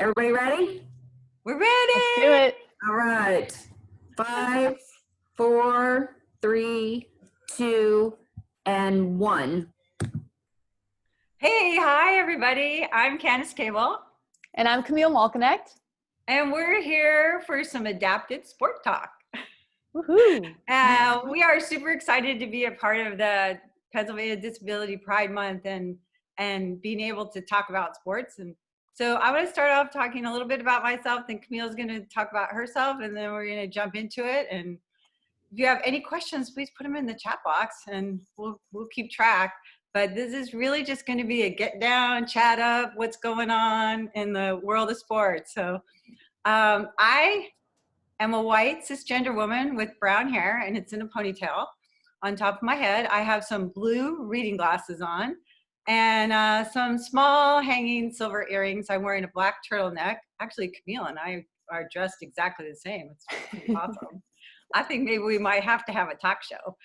Everybody ready? We're ready. Let's do it. All right. 5, 4, 3, 2, and 1. Hey, hi everybody. I'm Candace Cable. And I'm Camille Malconnect. And we're here for some adapted sport talk. Woohoo! We are super excited to be a part of the Pennsylvania Disability Pride Month and being able to talk about sports. And so I want to start off talking a little bit about myself, then Camille's going to talk about herself, and then we're going to jump into it. And if you have any questions, please put them in the chat box and we'll keep track. But this is really just going to be a get down, chat up, what's going on in the world of sports. So I am a white cisgender woman with brown hair, and it's in a ponytail on top of my head. I have some blue reading glasses on and some small hanging silver earrings. I'm wearing a black turtleneck. Actually, Camille and I are dressed exactly the same. It's pretty awesome. I think maybe we might have to have a talk show.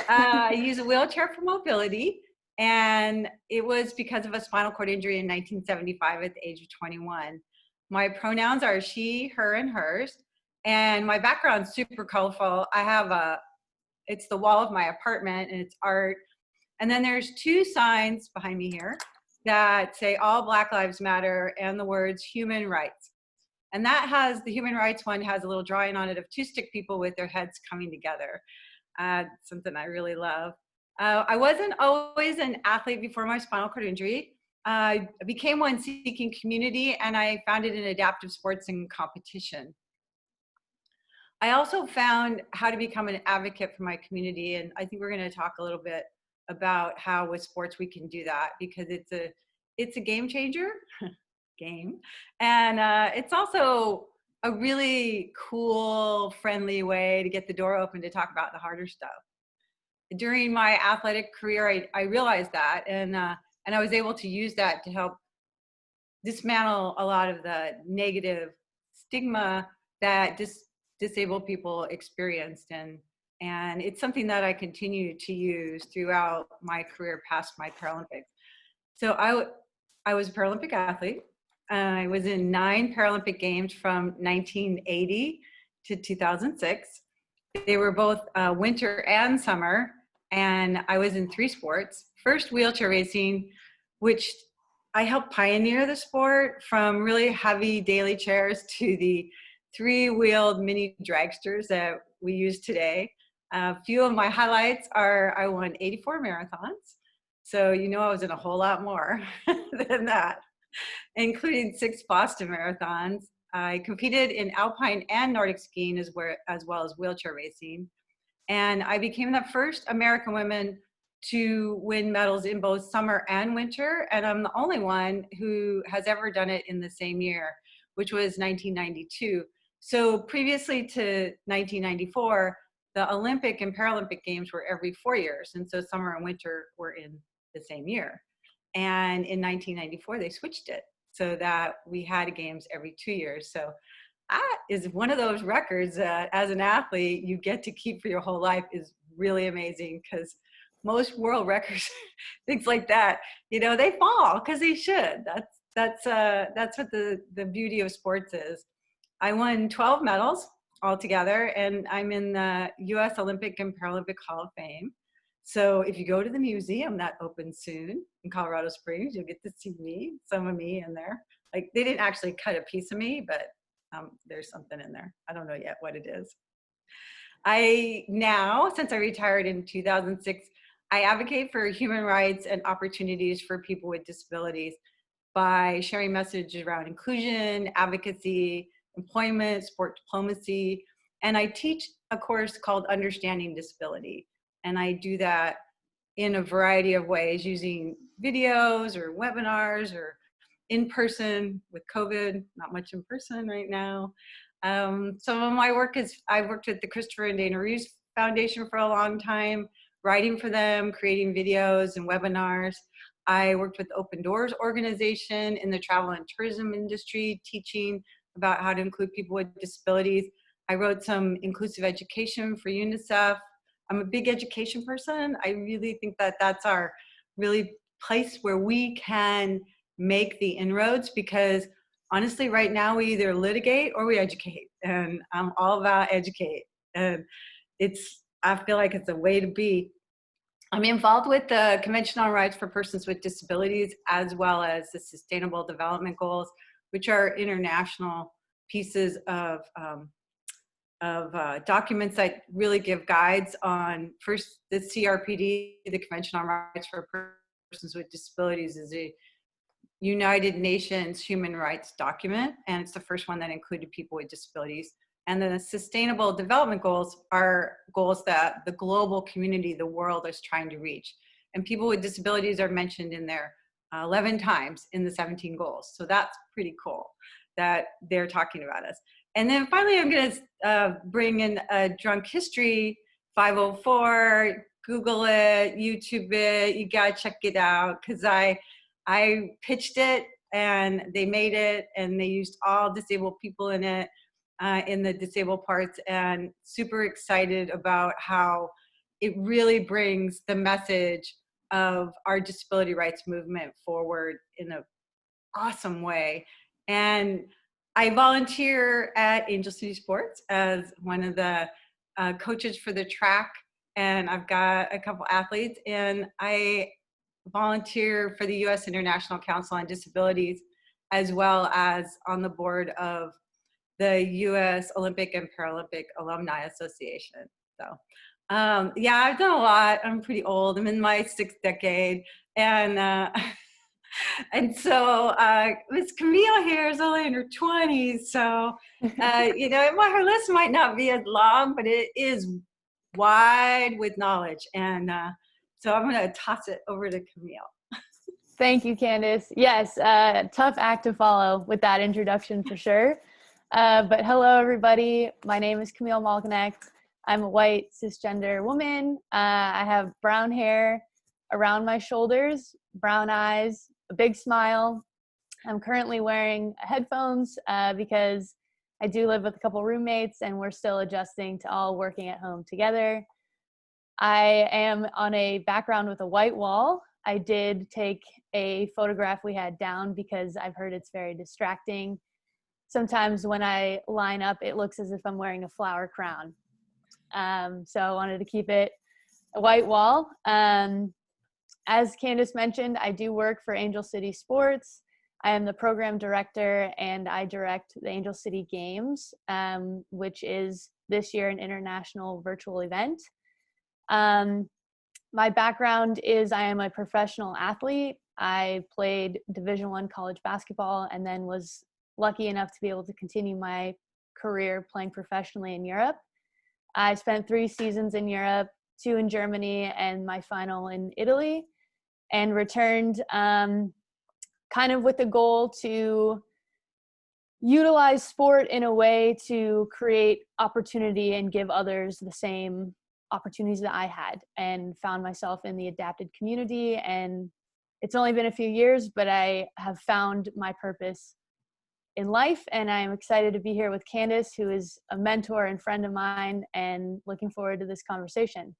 I use a wheelchair for mobility, and it was because of a spinal cord injury in 1975 at the age of 21. My pronouns are she, her, and hers, and my background's super colorful. I have it's the wall of my apartment, and it's art. And then there's 2 signs behind me here that say all Black Lives Matter and the words human rights. And that has, the human rights one has a little drawing on it of 2 stick people with their heads coming together. Something I really love. I wasn't always an athlete before my spinal cord injury. I became one seeking community, and I founded an adaptive sports and competition. I also found how to become an advocate for my community, and I think we're going to talk a little bit about how with sports we can do that, because it's a game changer. And it's also a really cool, friendly way to get the door open to talk about the harder stuff. During my athletic career, I realized that, and I was able to use that to help dismantle a lot of the negative stigma that disabled people experienced, and it's something that I continue to use throughout my career past my Paralympics. So I was a Paralympic athlete. I was in 9 Paralympic Games from 1980 to 2006. They were both winter and summer, and I was in 3 sports. First, wheelchair racing, which I helped pioneer the sport from really heavy daily chairs to the 3-wheeled mini dragsters that we use today. A few of my highlights are I won 84 marathons. So you know I was in a whole lot more than that, including 6 Boston marathons. I competed in alpine and Nordic skiing as well as wheelchair racing. And I became the first American woman to win medals in both summer and winter. And I'm the only one who has ever done it in the same year, which was 1992. So previously to 1994, the Olympic and Paralympic Games were every 4 years. And so summer and winter were in the same year. And in 1994, they switched it so that we had games every 2 years. So that is one of those records that as an athlete, you get to keep for your whole life is really amazing, because most world records, things like that, you know, they fall because they should. That's what the beauty of sports is. I won 12 medals altogether, and I'm in the U.S. Olympic and Paralympic Hall of Fame. So if you go to the museum that opens soon in Colorado Springs, you'll get to see me, some of me in there. Like, they didn't actually cut a piece of me, but there's something in there. I don't know yet what it is. Since I retired in 2006, I advocate for human rights and opportunities for people with disabilities by sharing messages around inclusion, advocacy, employment, sport diplomacy, and I teach a course called Understanding Disability. And I do that in a variety of ways, using videos or webinars or in person. With COVID, not much in person right now. Some of my work is, I've worked with the Christopher and Dana Reeves Foundation for a long time, writing for them, creating videos and webinars. I worked with the Open Doors organization in the travel and tourism industry, teaching about how to include people with disabilities. I wrote some inclusive education for UNICEF. I'm a big education person. I really think that that's our really place where we can make the inroads, because honestly, right now we either litigate or we educate, and I'm all about educate. And I feel like it's a way to be. I'm involved with the Convention on Rights for Persons with Disabilities, as well as the Sustainable Development Goals, which are international pieces of documents that really give guides on, first, the CRPD, the Convention on Rights for Persons with Disabilities, is a United Nations human rights document, and it's the first one that included people with disabilities. And then the Sustainable Development Goals are goals that the global community, the world, is trying to reach. And people with disabilities are mentioned in there 11 times in the 17 goals. So that's pretty cool that they're talking about us. And then finally, I'm going to bring in a Drunk History 504. Google it, YouTube it. You got to check it out, because I pitched it and they made it, and they used all disabled people in it, in the disabled parts, and super excited about how it really brings the message of our disability rights movement forward in an awesome way. And I volunteer at Angel City Sports as one of the coaches for the track, and I've got a couple athletes, and I volunteer for the U.S. International Council on Disabilities, as well as on the board of the U.S. Olympic and Paralympic Alumni Association. So yeah, I've done a lot. I'm pretty old. I'm in my 6th decade. And and so Miss Camille here is only in her 20s. So, you know, her list might not be as long, but it is wide with knowledge. And so I'm going to toss it over to Camille. Thank you, Candace. Yes, tough act to follow with that introduction for sure. But hello, everybody. My name is Camille Malknecht. I'm a white cisgender woman. I have brown hair around my shoulders, brown eyes, a big smile. I'm currently wearing headphones because I do live with a couple roommates, and we're still adjusting to all working at home together. I am on a background with a white wall. I did take a photograph we had down because I've heard it's very distracting. Sometimes when I line up, it looks as if I'm wearing a flower crown. So I wanted to keep it a white wall. As Candace mentioned, I do work for Angel City Sports. I am the program director, and I direct the Angel City Games, which is this year an international virtual event. My background is I am a professional athlete. I played Division I college basketball, and then was lucky enough to be able to continue my career playing professionally in Europe. I spent 3 seasons in Europe, 2 in Germany, and my final in Italy, and returned kind of with the goal to utilize sport in a way to create opportunity and give others the same opportunities that I had, and found myself in the adapted community. And it's only been a few years, but I have found my purpose in life, and I'm excited to be here with Candace, who is a mentor and friend of mine, and looking forward to this conversation.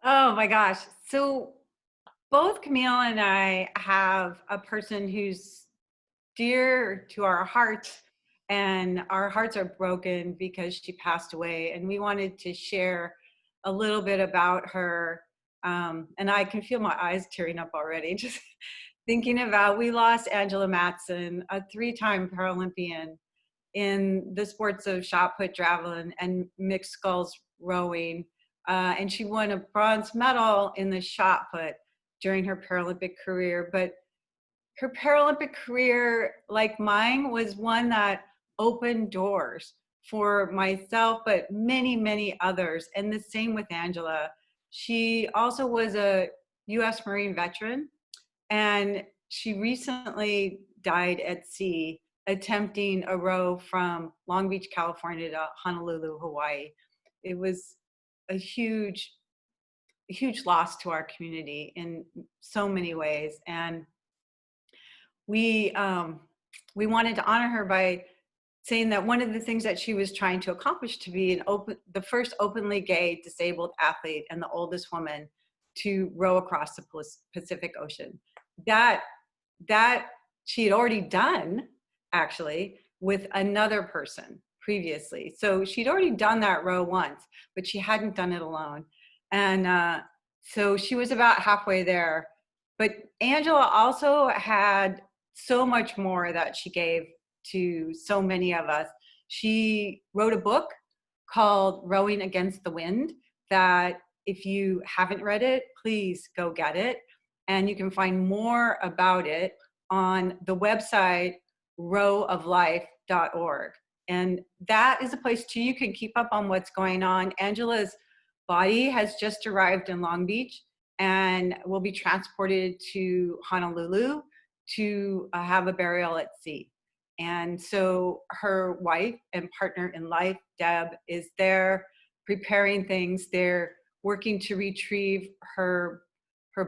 Oh my gosh. So both Camille and I have a person who's dear to our hearts, and our hearts are broken because she passed away, and we wanted to share a little bit about her. And I can feel my eyes tearing up already just thinking about, we lost Angela Matson, a 3-time Paralympian in the sports of shot put, javelin, and mixed sculls rowing. And she won a bronze medal in the shot put during her Paralympic career. But her Paralympic career, like mine, was one that opened doors for myself, but many, many others. And the same with Angela. She also was a U.S. Marine veteran, and she recently died at sea attempting a row from Long Beach, California to Honolulu, Hawaii. It was a huge loss to our community in so many ways. And we wanted to honor her by saying that one of the things that she was trying to accomplish, to be the first openly gay disabled athlete and the oldest woman to row across the Pacific Ocean. That she had already done actually with another person previously. So she'd already done that row once, but she hadn't done it alone. And so she was about halfway there. But Angela also had so much more that she gave to so many of us. She wrote a book called Rowing Against the Wind that if you haven't read it, please go get it. And you can find more about it on the website rowoflife.org. And that is a place too you can keep up on what's going on. Angela's body has just arrived in Long Beach and will be transported to Honolulu to have a burial at sea. And so her wife and partner in life, Deb, is there preparing things. They're working to retrieve her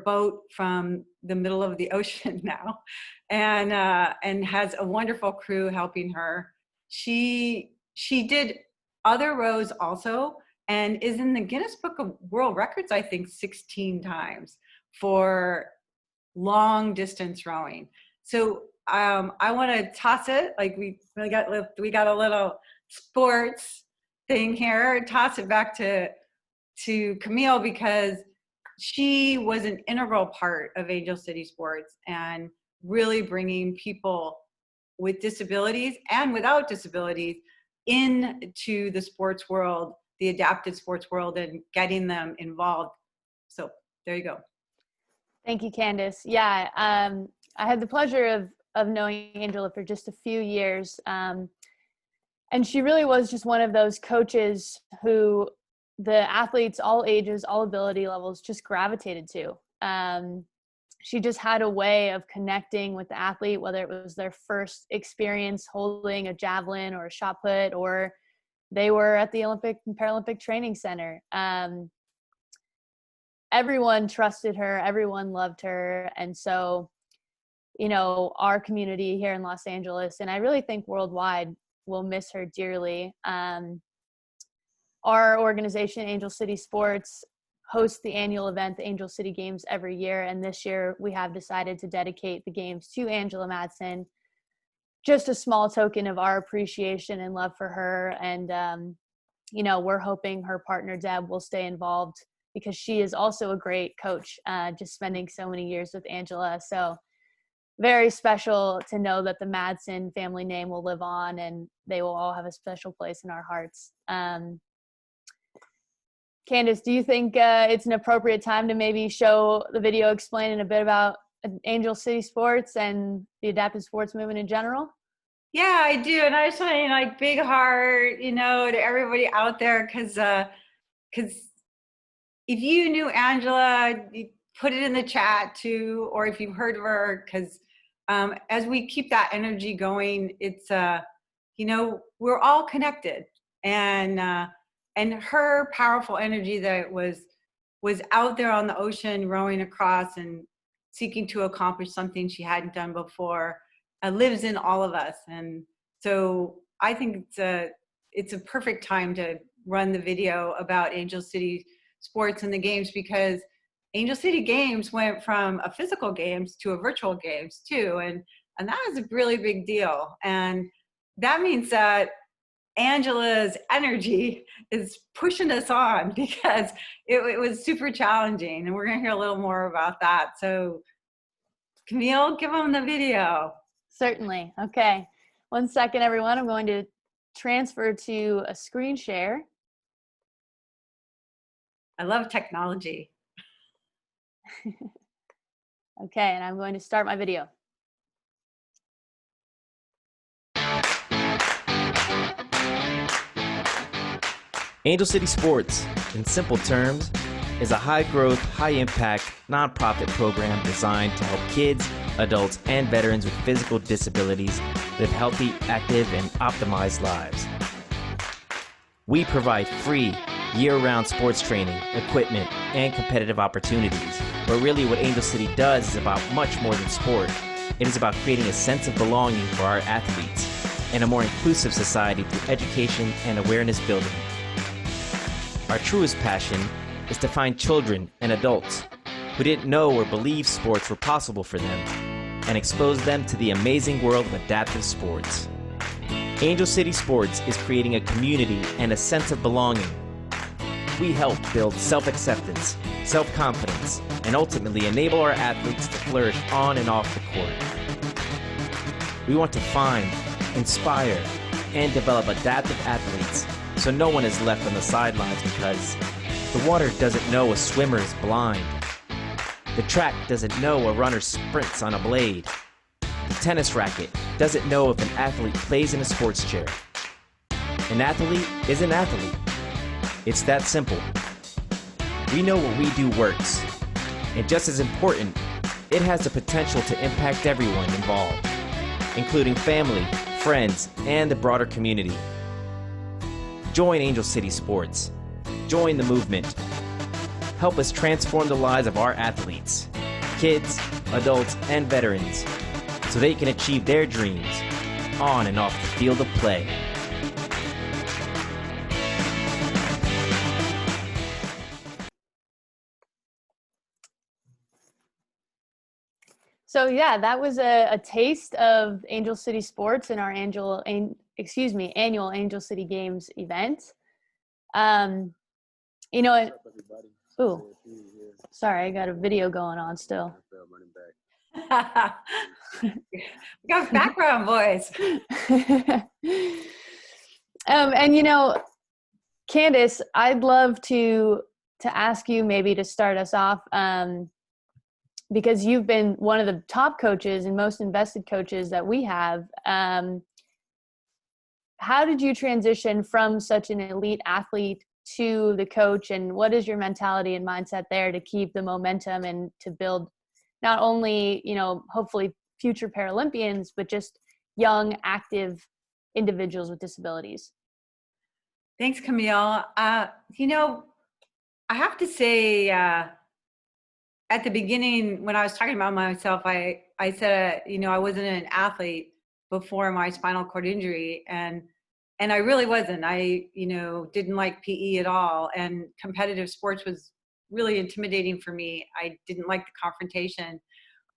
boat from the middle of the ocean now, and has a wonderful crew helping her. She did other rows also, and is in the Guinness Book of World Records, I think 16 times for long distance rowing. So I want to toss it, like we got a little sports thing here, toss it back to Camille, because she was an integral part of Angel City Sports and really bringing people with disabilities and without disabilities into the sports world, the adapted sports world, and getting them involved. So there you go. Thank you, Candace. Yeah, I had the pleasure of knowing Angela for just a few years. And she really was just one of those coaches who the athletes, all ages, all ability levels, just gravitated to. She just had a way of connecting with the athlete, whether it was their first experience holding a javelin or a shot put, or they were at the Olympic and Paralympic Training Center. Everyone trusted her, everyone loved her. And so, you know, our community here in Los Angeles, and I really think worldwide, will miss her dearly. Our organization, Angel City Sports, hosts the annual event, the Angel City Games, every year. And this year we have decided to dedicate the games to Angela Madsen. Just a small token of our appreciation and love for her. And, you know, we're hoping her partner, Deb, will stay involved because she is also a great coach, just spending so many years with Angela. So very special to know that the Madsen family name will live on and they will all have a special place in our hearts. Candace, do you think it's an appropriate time to maybe show the video explaining a bit about Angel City Sports and the adaptive sports movement in general? Yeah, I do. And I just want to, like, big heart, you know, to everybody out there, because if you knew Angela, you put it in the chat too, or if you've heard of her, because as we keep that energy going, it's, you know, we're all connected. And her powerful energy that was out there on the ocean, rowing across and seeking to accomplish something she hadn't done before, lives in all of us. And so I think it's a perfect time to run the video about Angel City Sports and the games, because Angel City Games went from a physical games to a virtual games too. And that is a really big deal. And that means that Angela's energy is pushing us on, because it was super challenging, and we're going to hear a little more about that. So Camille, give them the video. Certainly. Okay. 1 second, everyone. I'm going to transfer to a screen share. I love technology. Okay, and I'm going to start my video. Angel City Sports, in simple terms, is a high-growth, high-impact, nonprofit program designed to help kids, adults, and veterans with physical disabilities live healthy, active, and optimized lives. We provide free, year-round sports training, equipment, and competitive opportunities. But really what Angel City does is about much more than sport. It is about creating a sense of belonging for our athletes and a more inclusive society through education and awareness building. Our truest passion is to find children and adults who didn't know or believe sports were possible for them and expose them to the amazing world of adaptive sports. Angel City Sports is creating a community and a sense of belonging. We help build self-acceptance, self-confidence, and ultimately enable our athletes to flourish on and off the court. We want to find, inspire, and develop adaptive athletes so no one is left on the sidelines because the water doesn't know a swimmer is blind. The track doesn't know a runner sprints on a blade. The tennis racket doesn't know if an athlete plays in a sports chair. An athlete is an athlete. It's that simple. We know what we do works, and just as important, it has the potential to impact everyone involved, including family, friends, and the broader community. Join Angel City Sports. Join the movement. Help us transform the lives of our athletes, kids, adults, and veterans, so they can achieve their dreams on and off the field of play. So yeah, that was a taste of Angel City Sports in our annual Angel City Games event. You know, ooh, sorry, I got a video going on still. We got background voice. And you know, Candace, I'd love to ask you maybe to start us off, because you've been one of the top coaches and most invested coaches that we have. How did you transition from such an elite athlete to the coach, and what is your mentality and mindset there to keep the momentum and to build not only, you know, hopefully future Paralympians, but just young, active individuals with disabilities? Thanks, Camille. You know, I have to say, at the beginning, when I was talking about myself, I said, you know, I wasn't an athlete before my spinal cord injury, and I really wasn't. I, you know, didn't like PE at all, and competitive sports was really intimidating for me. I didn't like the confrontation,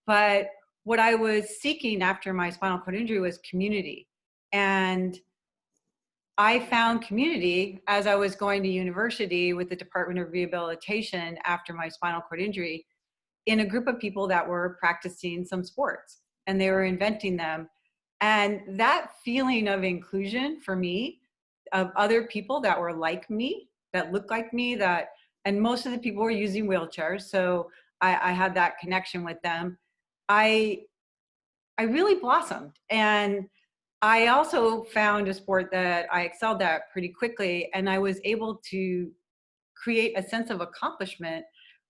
but what I was seeking after my spinal cord injury was community, and I found community as I was going to university with the Department of Rehabilitation after my spinal cord injury, in a group of people that were practicing some sports and they were inventing them. And that feeling of inclusion for me, of other people that were like me, that looked like me, and most of the people were using wheelchairs, so I had that connection with them. I really blossomed. And I also found a sport that I excelled at pretty quickly, and I was able to create a sense of accomplishment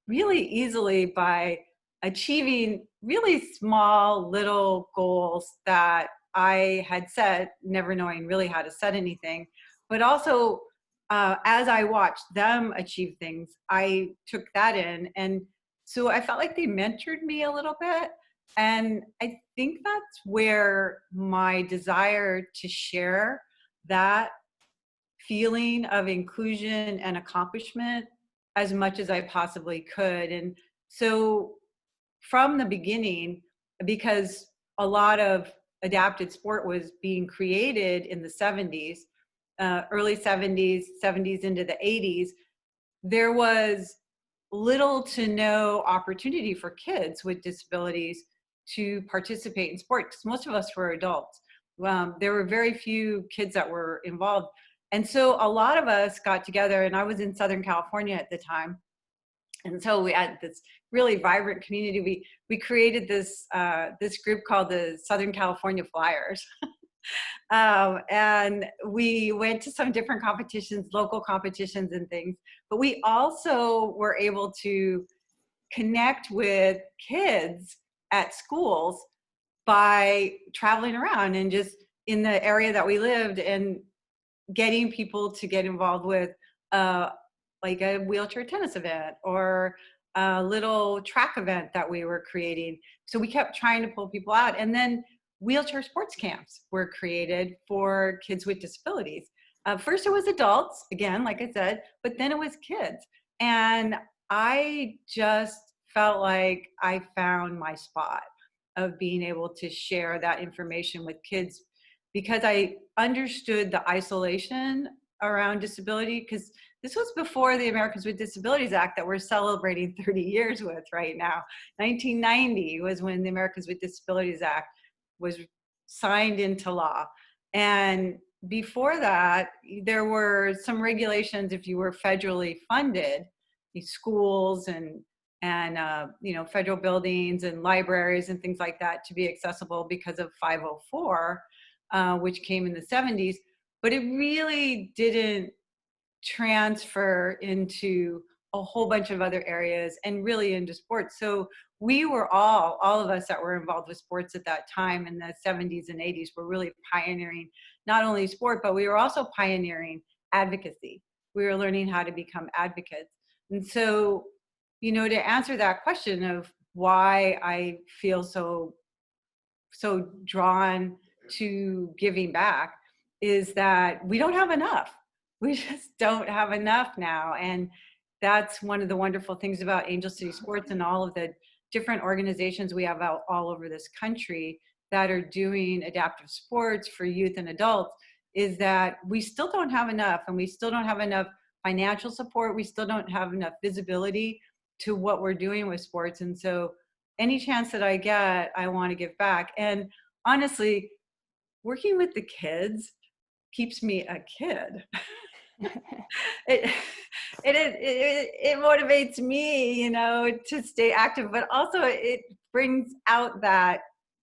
really easily by achieving really small little goals that I had set, never knowing really how to set anything. But also, as I watched them achieve things, I took that in. And so I felt like they mentored me a little bit. And I think that's where my desire to share that feeling of inclusion and accomplishment as much as I possibly could. And so from the beginning, because a lot of adapted sport was being created in the 70s, early 70s into the 80s, there was little to no opportunity for kids with disabilities to participate in sport, because most of us were adults. There were very few kids that were involved. And so a lot of us got together, and I was in Southern California at the time. And so we had this really vibrant community. We created this group called the Southern California Flyers. And we went to some different competitions, local competitions and things. But we also were able to connect with kids at schools by traveling around and just in the area that we lived and getting people to get involved with like a wheelchair tennis event or a little track event that we were creating. So we kept trying to pull people out. And then wheelchair sports camps were created for kids with disabilities. First it was adults, again, like I said, but then it was kids. And I just felt like I found my spot. of being able to share that information with kids, because I understood the isolation around disability, because this was before the Americans with Disabilities Act that we're celebrating 30 years with right now. 1990 was when the Americans with Disabilities Act was signed into law. And before that, there were some regulations if you were federally funded, schools and federal buildings and libraries and things like that to be accessible because of 504, which came in the 70s, but it really didn't transfer into a whole bunch of other areas and really into sports. So we were all of us that were involved with sports at that time in the 70s and 80s were really pioneering not only sport, but we were also pioneering advocacy. We were learning how to become advocates. And so, to answer that question of why I feel so drawn to giving back is that we don't have enough. We just don't have enough now. And that's one of the wonderful things about Angel City Sports and all of the different organizations we have out all over this country that are doing adaptive sports for youth and adults, is that we still don't have enough, and we still don't have enough financial support. We still don't have enough visibility to what we're doing with sports. And so any chance that I get, I want to give back. And honestly, working with the kids keeps me a kid. It motivates me, to stay active, but also it brings out that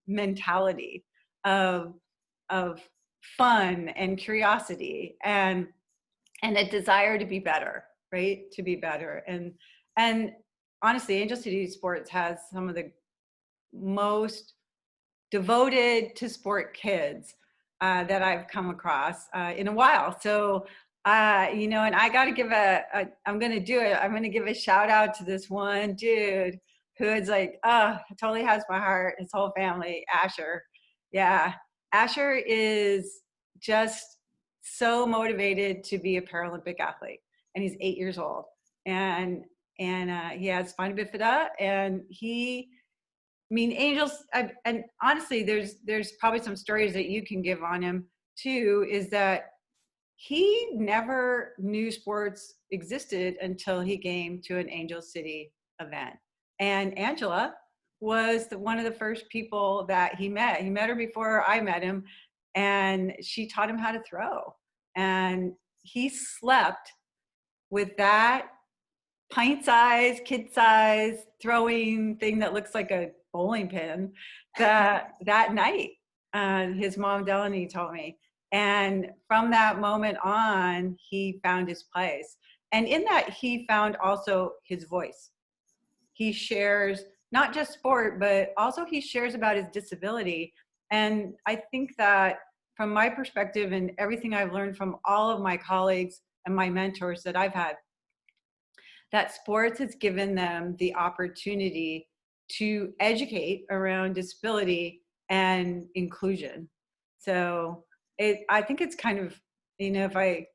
mentality of fun and curiosity and a desire to be better, right? To be better. And honestly, Angel City Sports has some of the most devoted to sport kids that I've come across in a while. So, and I got to give I'm going to do it. I'm going to give a shout out to this one dude who is like, totally has my heart, his whole family, Asher. Yeah. Asher is just so motivated to be a Paralympic athlete, and he's 8 years old, and he has spina bifida, and Angels, and honestly, there's probably some stories that you can give on him too, is that he never knew sports existed until he came to an Angel City event. And Angela was one of the first people that he met. He met her before I met him, and she taught him how to throw. And he slept with that pint-size, kid-size throwing thing that looks like a bowling pin that night. His mom, Delaney, told me. And from that moment on, he found his place. And in that, he found also his voice. He shares not just sport, but also he shares about his disability. And I think that from my perspective and everything I've learned from all of my colleagues and my mentors that I've had, that sports has given them the opportunity to educate around disability and inclusion. So I think it's kind of, if I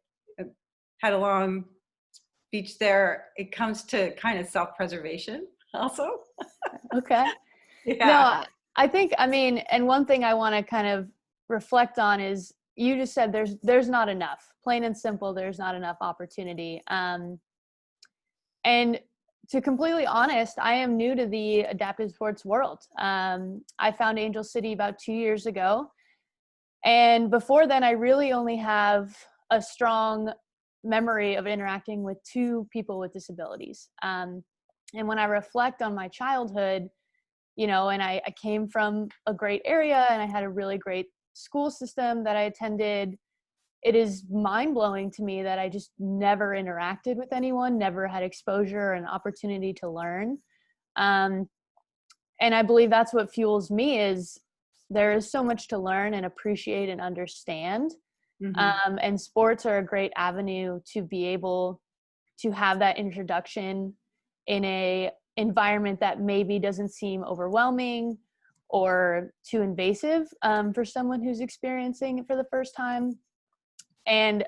had a long speech there, it comes to kind of self-preservation also. Okay. Yeah. No, I think, and one thing I want to kind of reflect on is you just said there's not enough, plain and simple, there's not enough opportunity. And to completely honest, I am new to the adaptive sports world. I found Angel City about 2 years ago. And before then, I really only have a strong memory of interacting with 2 people with disabilities. And when I reflect on my childhood, and I came from a great area and I had a really great school system that I attended, it is mind-blowing to me that I just never interacted with anyone, never had exposure and opportunity to learn. And I believe that's what fuels me, is there is so much to learn and appreciate and understand. Mm-hmm. And sports are a great avenue to be able to have that introduction in a environment that maybe doesn't seem overwhelming or too invasive for someone who's experiencing it for the first time. And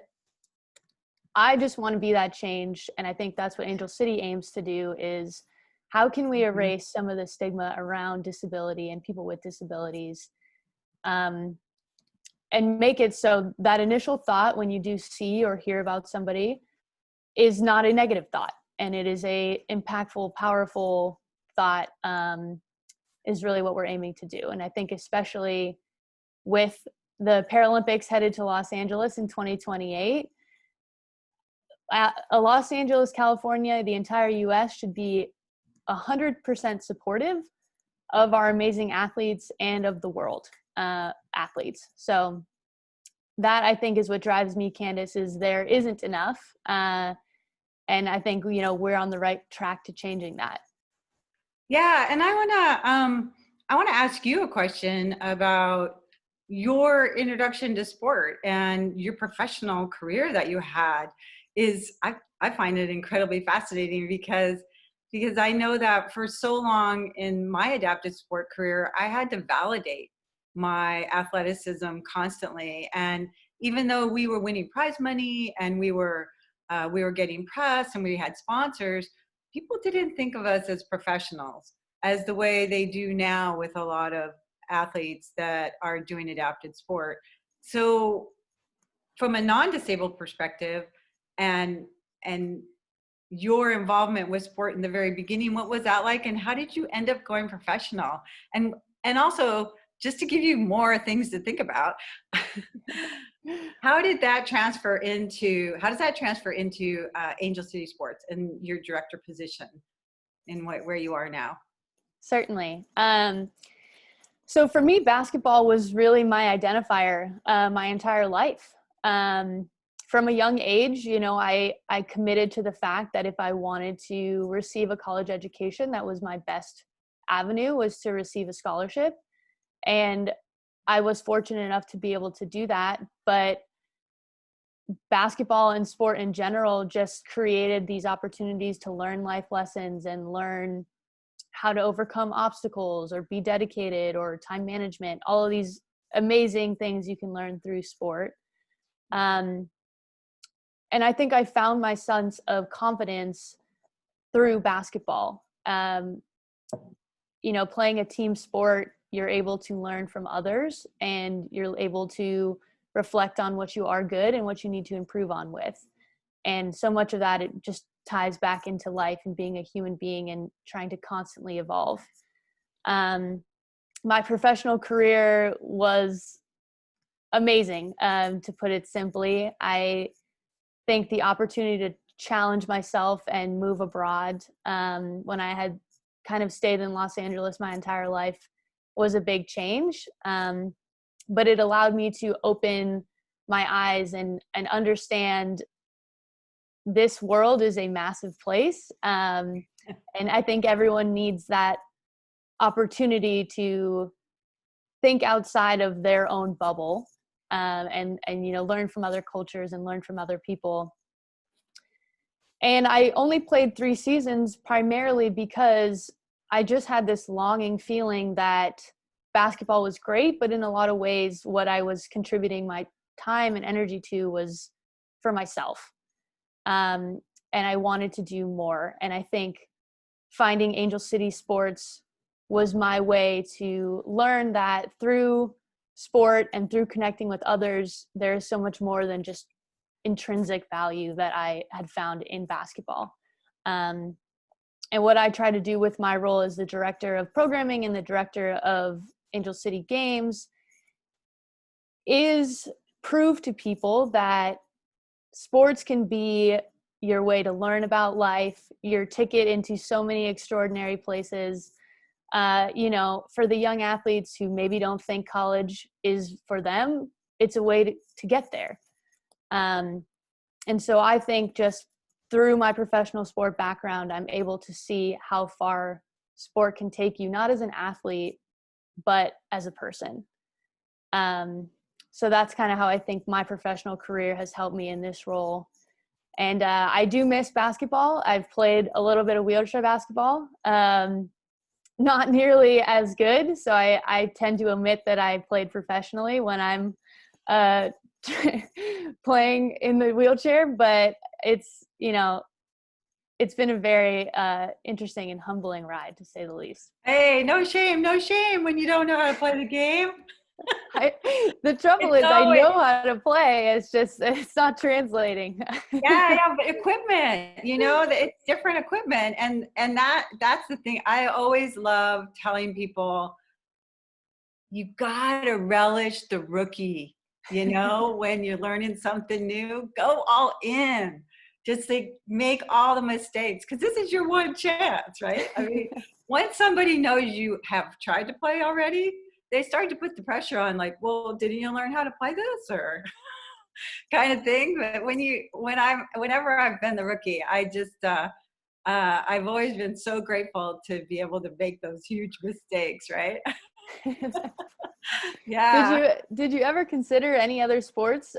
I just want to be that change. And I think that's what Angel City aims to do, is how can we erase some of the stigma around disability and people with disabilities, and make it so that initial thought when you do see or hear about somebody is not a negative thought, and it is a impactful, powerful thought, is really what we're aiming to do. And I think especially with the Paralympics headed to Los Angeles in 2028, Los Angeles, California, the entire US should be 100% supportive of our amazing athletes and of the world athletes. So that, I think, is what drives me, Candace, is there isn't enough. And I think, we're on the right track to changing that. Yeah, and I want to ask you a question about your introduction to sport and your professional career that you had. I find it incredibly fascinating because I know that for so long in my adaptive sport career, I had to validate my athleticism constantly. And even though we were winning prize money and we were getting press and we had sponsors, people didn't think of us as professionals as the way they do now with a lot of athletes that are doing adapted sport. So from a non-disabled perspective and your involvement with sport in the very beginning, what was that like, and how did you end up going professional? And also, just to give you more things to think about, how does that transfer into Angel City Sports and your director position in where you are now? Certainly. So for me, basketball was really my identifier my entire life. From a young age, I committed to the fact that if I wanted to receive a college education, that was my best avenue, was to receive a scholarship. And I was fortunate enough to be able to do that. But basketball and sport in general just created these opportunities to learn life lessons and learn how to overcome obstacles or be dedicated or time management, all of these amazing things you can learn through sport. And I think I found my sense of confidence through basketball. Playing a team sport, you're able to learn from others and you're able to reflect on what you are good and what you need to improve on with. And so much of that, it just ties back into life and being a human being and trying to constantly evolve. My professional career was amazing, to put it simply. I think the opportunity to challenge myself and move abroad, when I had kind of stayed in Los Angeles my entire life, was a big change. But it allowed me to open my eyes and understand this world is a massive place. And I think everyone needs that opportunity to think outside of their own bubble, and learn from other cultures and learn from other people. And I only played 3 seasons primarily because I just had this longing feeling that basketball was great, but in a lot of ways, what I was contributing my time and energy to was for myself. And I wanted to do more. And I think finding Angel City Sports was my way to learn that through sport and through connecting with others, there is so much more than just intrinsic value that I had found in basketball. And what I try to do with my role as the director of programming and the director of Angel City Games is prove to people that sports can be your way to learn about life, your ticket into so many extraordinary places. For the young athletes who maybe don't think college is for them, it's a way to get there. And so I think just through my professional sport background, I'm able to see how far sport can take you, not as an athlete, but as a person. So that's kind of how I think my professional career has helped me in this role. And I do miss basketball. I've played a little bit of wheelchair basketball, not nearly as good. So I tend to omit that I played professionally when I'm playing in the wheelchair, but it's, it's been a very interesting and humbling ride, to say the least. Hey, no shame when you don't know how to play the game. The trouble is, I know how to play. It's just, it's not translating. Yeah, but equipment, it's different equipment. And that's the thing. I always love telling people, you gotta relish the rookie, when you're learning something new, go all in. Just like make all the mistakes, because this is your one chance, right? I mean, once somebody knows you have tried to play already, they start to put the pressure on, like, well, didn't you learn how to play this, or kind of thing. But whenever I've been the rookie, I just I've always been so grateful to be able to make those huge mistakes, right? Yeah. Did you ever consider any other sports,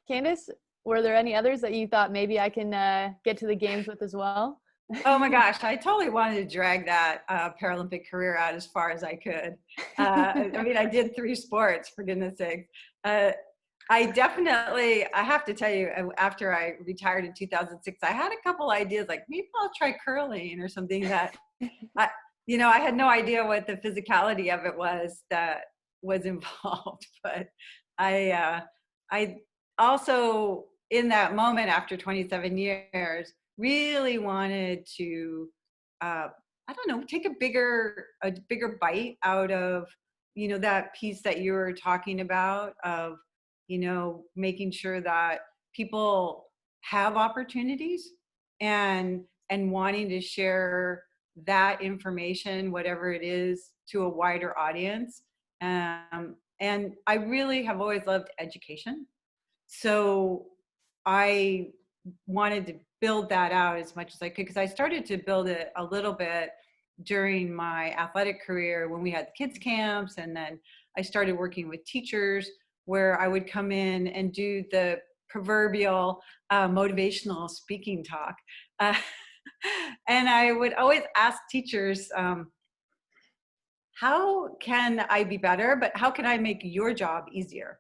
Candace? Were there any others that you thought maybe I can get to the games with as well? Oh my gosh, I totally wanted to drag that Paralympic career out as far as I could. I mean, I did 3 sports, for goodness sake. I have to tell you, after I retired in 2006, I had a couple ideas, like maybe I'll try curling or something that, I had no idea what the physicality of it was that was involved. But I also, in that moment, after 27 years, really wanted to, take a bigger bite out of, that piece that you were talking about of, making sure that people have opportunities and wanting to share that information, whatever it is, to a wider audience. And I really have always loved education. So I wanted to build that out as much as I could, because I started to build it a little bit during my athletic career when we had kids camps, and then I started working with teachers where I would come in and do the proverbial motivational speaking talk. And I would always ask teachers, how can I be better, but how can I make your job easier?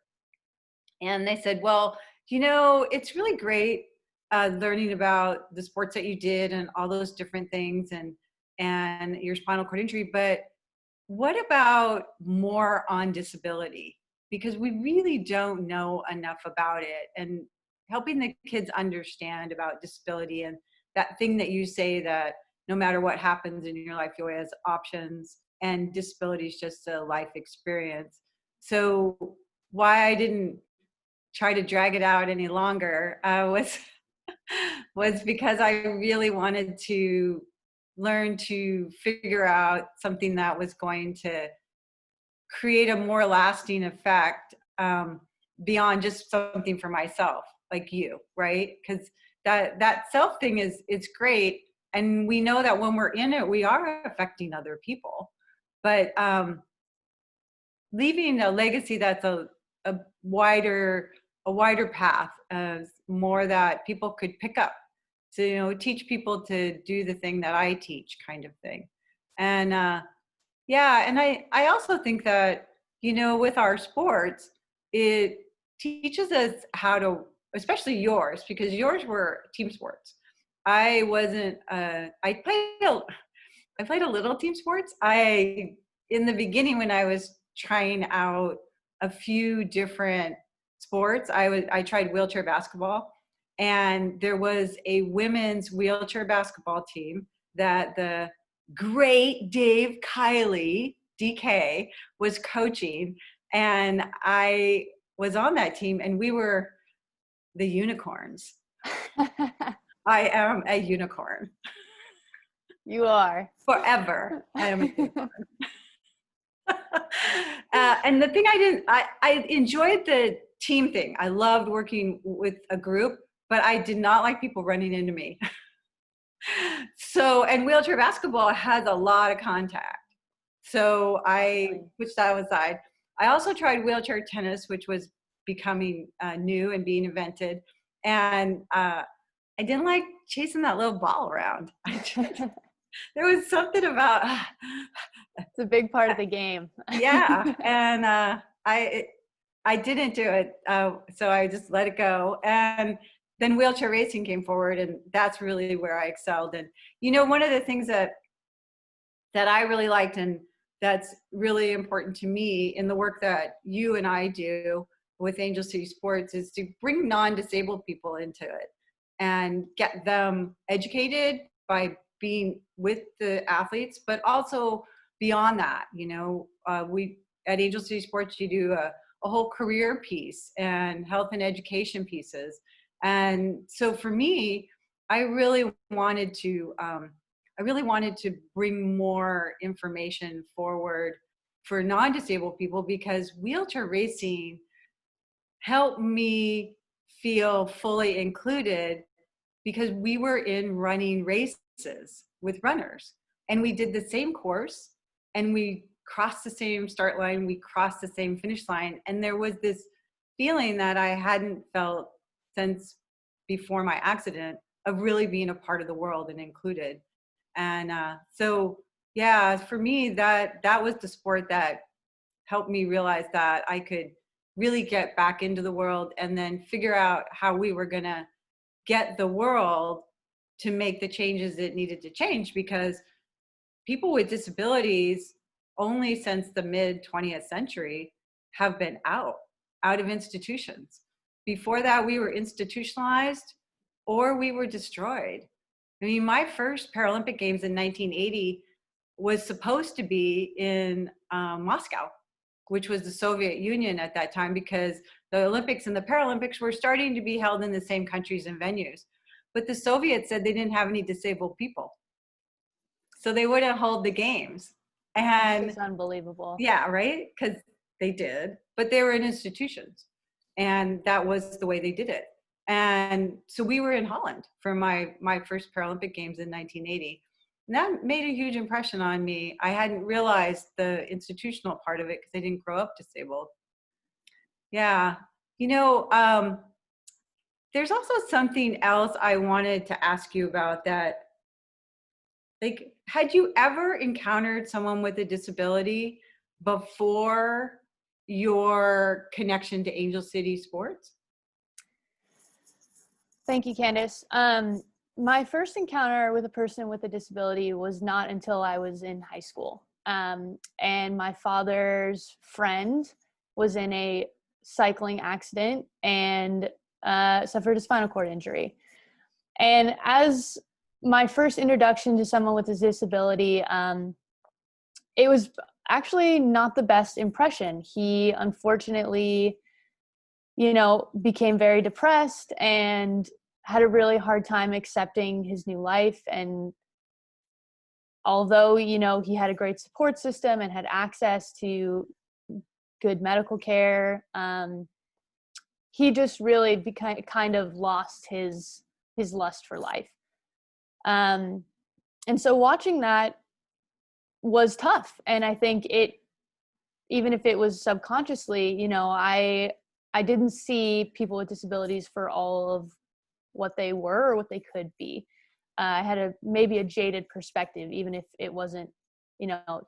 And they said, well, it's really great learning about the sports that you did and all those different things and your spinal cord injury, but what about more on disability? Because we really don't know enough about it, and helping the kids understand about disability, and that thing that you say, that no matter what happens in your life, you always have options, and disability is just a life experience. So why I didn't try to drag it out any longer was because I really wanted to learn to figure out something that was going to create a more lasting effect beyond just something for myself, like you, right? Because that self thing it's great, and we know that when we're in it, we are affecting other people, but leaving a legacy that's a wider path, more that people could pick up to, teach people to do the thing that I teach, kind of thing. And and I also think that, with our sports, it teaches us how to, especially yours, because yours were team sports. I wasn't, I played a little team sports. In the beginning, when I was trying out a few different sports, I tried wheelchair basketball, and there was a women's wheelchair basketball team that the great Dave Kiley, DK, was coaching, and I was on that team, and we were the unicorns. I am a unicorn. You are. Forever, I am a unicorn. And the thing I enjoyed the team thing. I loved working with a group, but I did not like people running into me. So, and wheelchair basketball has a lot of contact. So I pushed that aside. I also tried wheelchair tennis, which was becoming new and being invented. And I didn't like chasing that little ball around. There was something about it's a big part of the game. Yeah, and I didn't do it, so I just let it go. And then wheelchair racing came forward, and that's really where I excelled. And one of the things that I really liked, and that's really important to me in the work that you and I do with Angel City Sports, is to bring non-disabled people into it and get them educated by being with the athletes, but also beyond that. We at Angel City Sports, you do a whole career piece and health and education pieces. And so for me, I really wanted to bring more information forward for non-disabled people, because wheelchair racing helped me feel fully included, because we were in running races with runners, and we did the same course, and we crossed the same start line, we crossed the same finish line, and there was this feeling that I hadn't felt since before my accident, of really being a part of the world and included. And so, yeah, for me, that was the sport that helped me realize that I could really get back into the world, and then figure out how we were going to get the world to make the changes it needed to change, because people with disabilities only since the mid 20th century have been out of institutions. Before that, we were institutionalized or we were destroyed. I mean, my first Paralympic Games in 1980 was supposed to be in Moscow, which was the Soviet Union at that time, because the Olympics and the Paralympics were starting to be held in the same countries and venues. But the Soviets said they didn't have any disabled people, so they wouldn't hold the games. And It's unbelievable. yeah, right? Because they did, but they were in institutions, and that was the way they did it. And so we were in Holland for my first Paralympic Games in 1980. And that made a huge impression on me. I hadn't realized the institutional part of it because I didn't grow up disabled. Yeah. There's also something else I wanted to ask you about that. Like, had you ever encountered someone with a disability before your connection to Angel City Sports? Thank you, Candace. My first encounter with a person with a disability was not until I was in high school. And my father's friend was in a cycling accident and suffered a spinal cord injury. And as my first introduction to someone with a disability, it was actually not the best impression. He unfortunately, became very depressed and had a really hard time accepting his new life. And although, he had a great support system and had access to good medical care, he just really kind of lost his lust for life. And so watching that was tough. And I think even if it was subconsciously, I didn't see people with disabilities for all of what they were or what they could be. I had maybe a jaded perspective, even if it wasn't,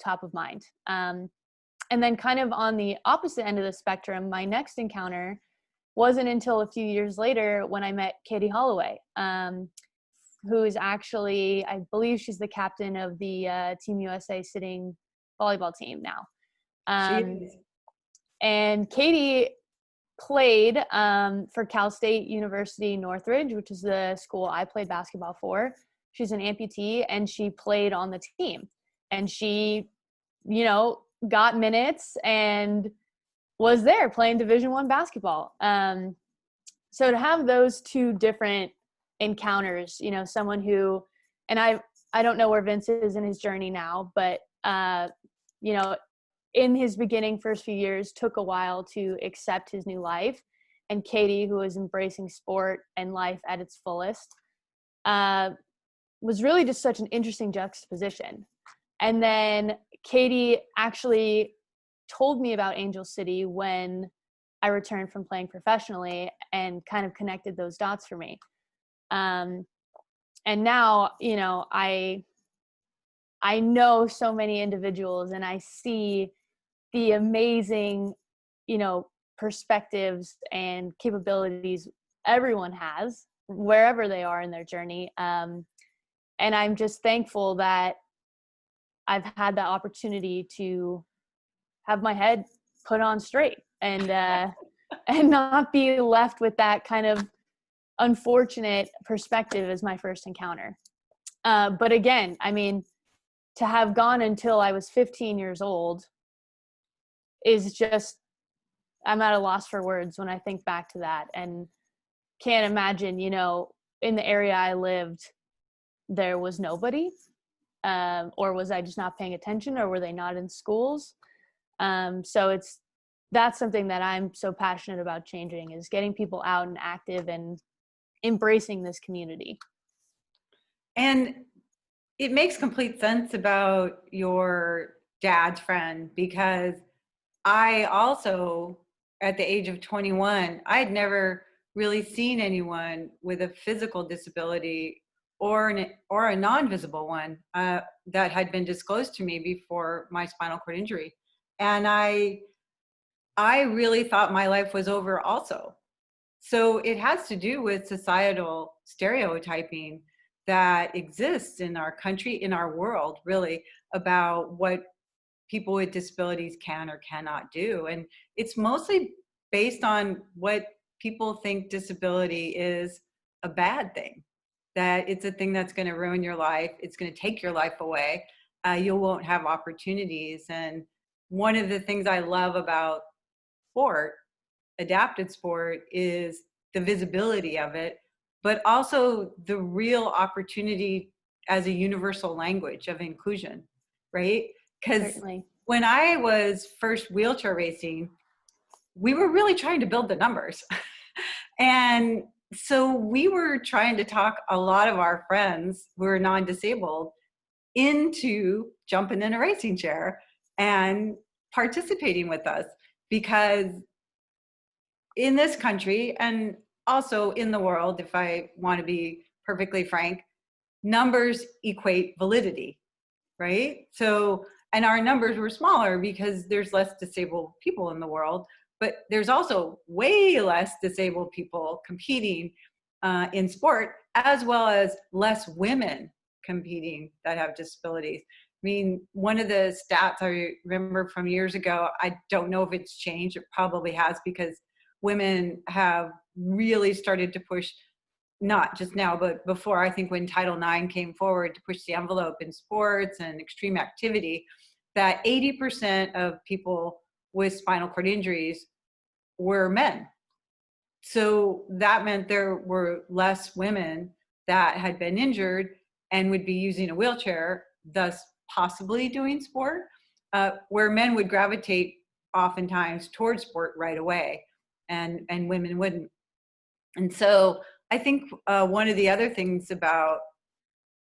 top of mind. And then kind of on the opposite end of the spectrum, my next encounter wasn't until a few years later when I met Katie Holloway, who is actually, I believe she's the captain of the Team USA sitting volleyball team now. And Katie played for Cal State University Northridge, which is the school I played basketball for. She's an amputee, and she played on the team. And she, got minutes and was there playing Division I basketball. So to have those two different encounters, someone who, and I don't know where Vince is in his journey now, but, in his beginning first few years took a while to accept his new life. And Katie, who was embracing sport and life at its fullest, was really just such an interesting juxtaposition. And then Katie actually told me about Angel City when I returned from playing professionally, and kind of connected those dots for me. And now, I know so many individuals, and I see the amazing, perspectives and capabilities everyone has, wherever they are in their journey. And I'm just thankful that I've had that opportunity to have my head put on straight and not be left with that kind of unfortunate perspective as my first encounter. But again, I mean, to have gone until I was 15 years old is just, I'm at a loss for words when I think back to that, and can't imagine, you know, in the area I lived, there was nobody, or was I just not paying attention, or were they not in schools? So that's something that I'm so passionate about changing, is getting people out and active and embracing this community. And it makes complete sense about your dad's friend, because I also, at the age of 21, I had never really seen anyone with a physical disability or a non-visible one that had been disclosed to me before my spinal cord injury. And I really thought my life was over also. So it has to do with societal stereotyping that exists in our country, in our world, really, about what people with disabilities can or cannot do. And it's mostly based on what people think disability is a bad thing, that it's a thing that's going to ruin your life, it's going to take your life away, you won't have opportunities. And one of the things I love about sport, adapted sport, is the visibility of it, but also the real opportunity as a universal language of inclusion, right? Because when I was first wheelchair racing, we were really trying to build the numbers. And so we were trying to talk a lot of our friends who were non-disabled into jumping in a racing chair and participating with us, because in this country, and also in the world, if I want to be perfectly frank, numbers equate validity, right? So, and our numbers were smaller because there's less disabled people in the world, but there's also way less disabled people competing in sport, as well as less women competing that have disabilities. I mean, one of the stats I remember from years ago, I don't know if it's changed, it probably has, because women have really started to push, not just now, but before, I think when Title IX came forward to push the envelope in sports and extreme activity, that 80% of people with spinal cord injuries were men. So that meant there were less women that had been injured and would be using a wheelchair, thus possibly doing sport, where men would gravitate oftentimes towards sport right away, and women wouldn't. And so I think one of the other things about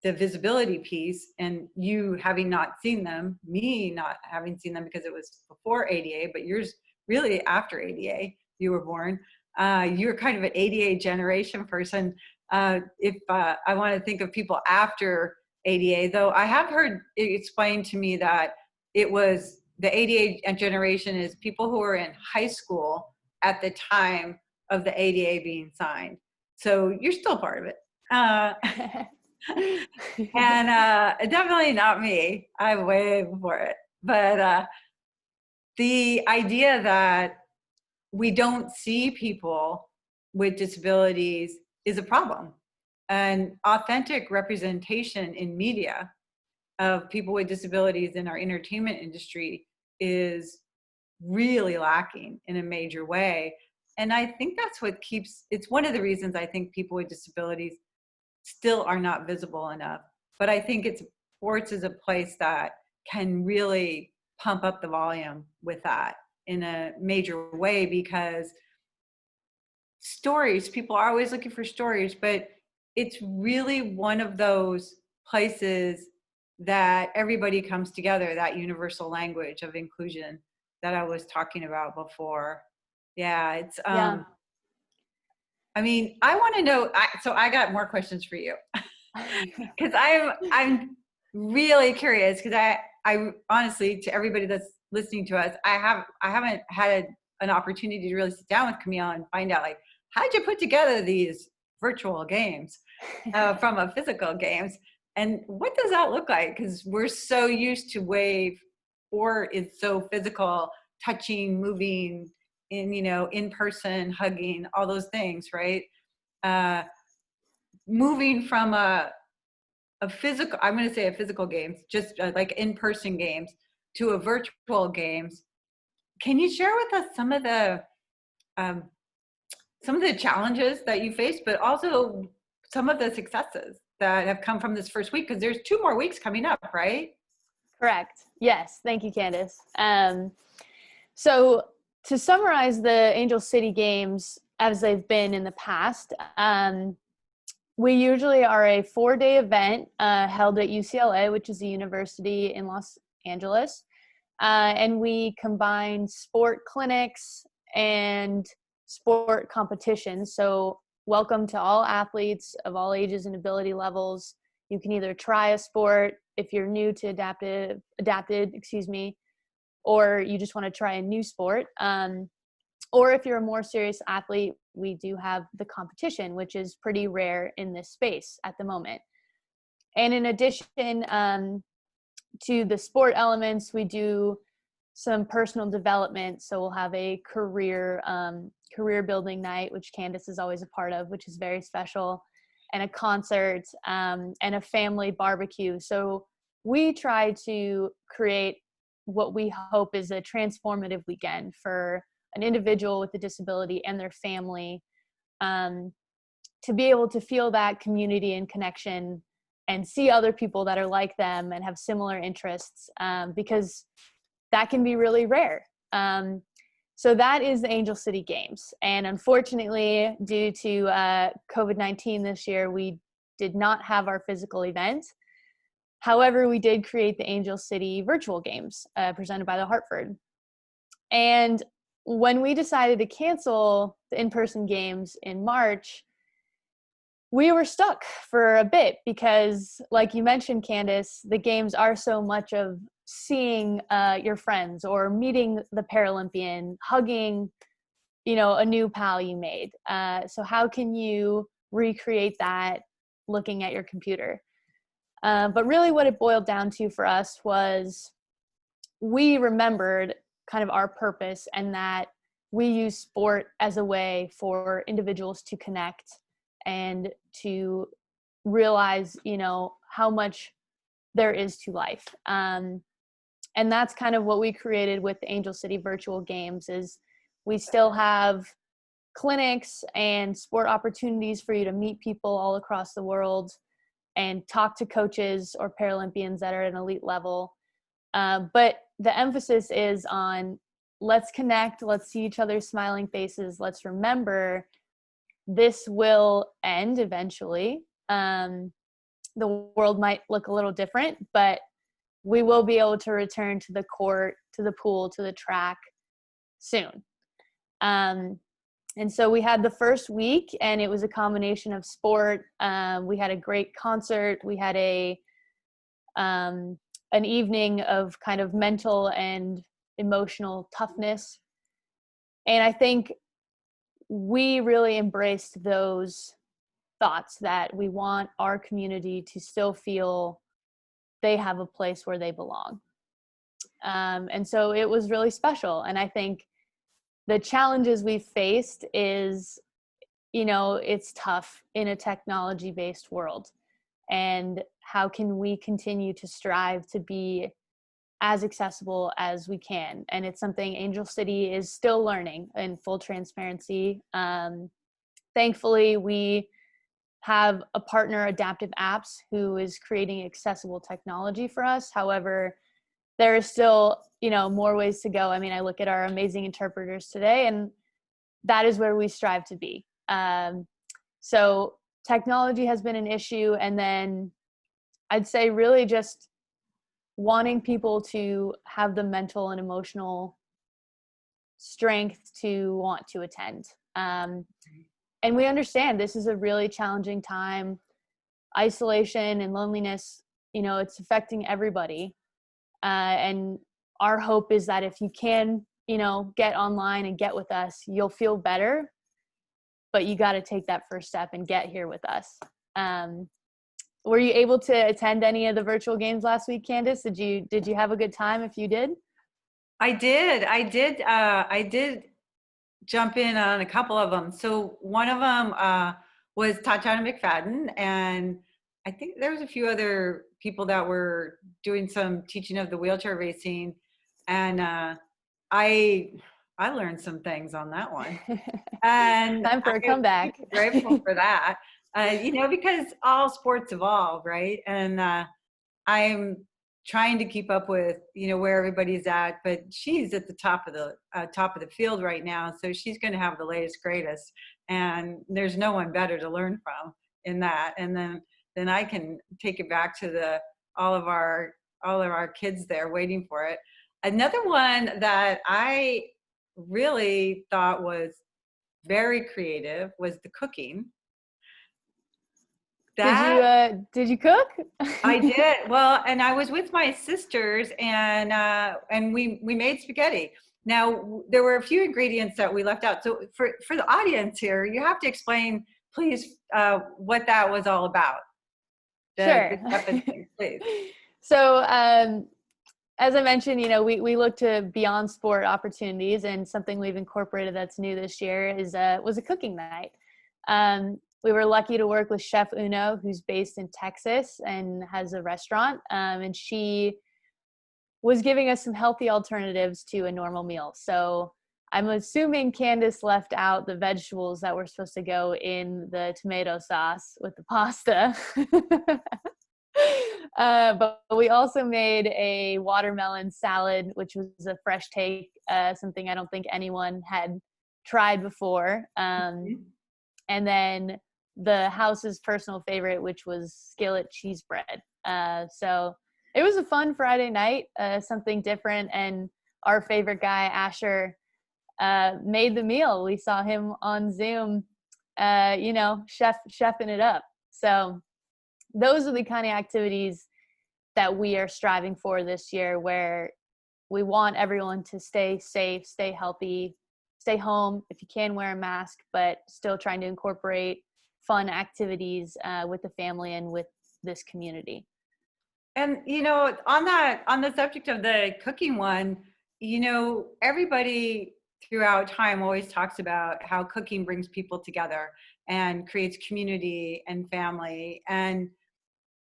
the visibility piece, and you having not seen them, me not having seen them because it was before ADA, but yours really after ADA, you were born. You're kind of an ADA generation person. If I want to think of people after ADA, though, I have heard it explained to me that it was the ADA generation is people who were in high school at the time of the ADA being signed. So you're still part of it. And definitely not me. I'm way before it. But the idea that we don't see people with disabilities is a problem. And authentic representation in media of people with disabilities in our entertainment industry is really lacking in a major way. And I think that's what it's one of the reasons I think people with disabilities still are not visible enough. But I think sports is a place that can really pump up the volume with that in a major way, because stories, people are always looking for stories, but it's really one of those places that everybody comes together, that universal language of inclusion that I was talking about before. Yeah, it's I mean, I want to know, so I got more questions for you, because I'm really curious, because I honestly, to everybody that's listening to us, I haven't had an opportunity to really sit down with Camille and find out, like, how'd you put together these virtual games from a physical games. And what does that look like? Because we're so used to wave, or it's so physical, touching, moving, in person, hugging, all those things, right? Moving from a physical, I'm going to say a physical games, just like in-person games, to a virtual games. Can you share with us some of the challenges that you faced, but also some of the successes that have come from this first week? Because there's 2 more weeks coming up, right? Correct. Yes. Thank you, Candace. So to summarize the Angel City Games as they've been in the past, we usually are a 4-day event held at UCLA, which is a university in Los Angeles. And we combine sport clinics and sport competitions. So welcome to all athletes of all ages and ability levels. You can either try a sport if you're new to adapted, or you just want to try a new sport. Or if you're a more serious athlete, we do have the competition, which is pretty rare in this space at the moment. And in addition to the sport elements, we do some personal development. So we'll have a career building night, which Candace is always a part of, which is very special, and a concert, and a family barbecue. So we try to create what we hope is a transformative weekend for an individual with a disability and their family, to be able to feel that community and connection and see other people that are like them and have similar interests, because that can be really rare. So that is the Angel City Games. And unfortunately, due to COVID-19 this year, we did not have our physical event. However, we did create the Angel City Virtual Games presented by the Hartford. And when we decided to cancel the in-person games in March, we were stuck for a bit because, like you mentioned, Candace, the games are so much of seeing your friends or meeting the Paralympian, hugging, a new pal you made. So how can you recreate that looking at your computer? But really what it boiled down to for us was we remembered kind of our purpose, and that we use sport as a way for individuals to connect and to realize, how much there is to life. And that's kind of what we created with the Angel City Virtual Games. Is we still have clinics and sport opportunities for you to meet people all across the world and talk to coaches or Paralympians that are at an elite level. But the emphasis is on let's connect, let's see each other's smiling faces, let's remember this will end eventually. The world might look a little different, but we will be able to return to the court, to the pool, to the track soon. And so we had the first week, and it was a combination of sport. We had a great concert. We had an evening of kind of mental and emotional toughness. And I think we really embraced those thoughts that we want our community to still feel they have a place where they belong. And so it was really special. And I think the challenges we faced is, it's tough in a technology-based world. And how can we continue to strive to be as accessible as we can? And it's something Angel City is still learning, in full transparency. Thankfully, we have a partner, Adaptive Apps, who is creating accessible technology for us. However, there is still, more ways to go. I mean, I look at our amazing interpreters today, and that is where we strive to be. So technology has been an issue. And then I'd say really just wanting people to have the mental and emotional strength to want to attend. And we understand this is a really challenging time. Isolation and loneliness, it's affecting everybody. And our hope is that if you can, get online and get with us, you'll feel better. but you got to take that first step and get here with us. Were you able to attend any of the virtual games last week, Candace? Did you have a good time if you did? I did jump in on a couple of them. So one of them was Tatiana McFadden, and I think there was a few other people that were doing some teaching of the wheelchair racing, and I learned some things on that one. And Time for a comeback. I'm grateful for that, because all sports evolve, right? And I'm trying to keep up with, where everybody's at, but she's at the top of the field right now. So she's going to have the latest, greatest, and there's no one better to learn from in that. And then I can take it back to all of our kids there waiting for it. Another one that I really thought was very creative was the cooking. Did you cook? I did. Well, and I was with my sisters, and we made spaghetti. Now, there were a few ingredients that we left out. So for the audience here, you have to explain, please, what that was all about. Sure. Thing, please. So, as I mentioned, we look to beyond sport opportunities, and something we've incorporated that's new this year was a cooking night. We were lucky to work with Chef Uno, who's based in Texas and has a restaurant, and she was giving us some healthy alternatives to a normal meal. So I'm assuming Candace left out the vegetables that were supposed to go in the tomato sauce with the pasta. But we also made a watermelon salad, which was a fresh take, something I don't think anyone had tried before. And then the house's personal favorite, which was skillet cheese bread. So it was a fun Friday night, something different. And our favorite guy, Asher, made the meal. We saw him on Zoom, chefing it up. So those are the kind of activities that we are striving for this year, where we want everyone to stay safe, stay healthy, stay home. If you can, wear a mask, but still trying to incorporate fun activities with the family and with this community. And, on the subject of the cooking one, everybody throughout time always talks about how cooking brings people together and creates community and family. And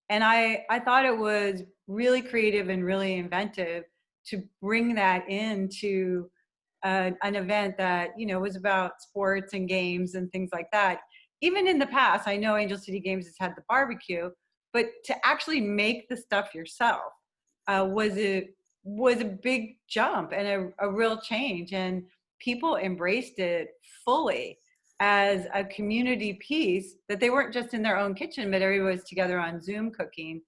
I thought it was really creative and really inventive to bring that into an event that, was about sports and games and things like that. Even in the past, I know Angel City Games has had the barbecue, but to actually make the stuff yourself was a big jump and a real change. And people embraced it fully as a community piece, that they weren't just in their own kitchen, but everybody was together on Zoom cooking.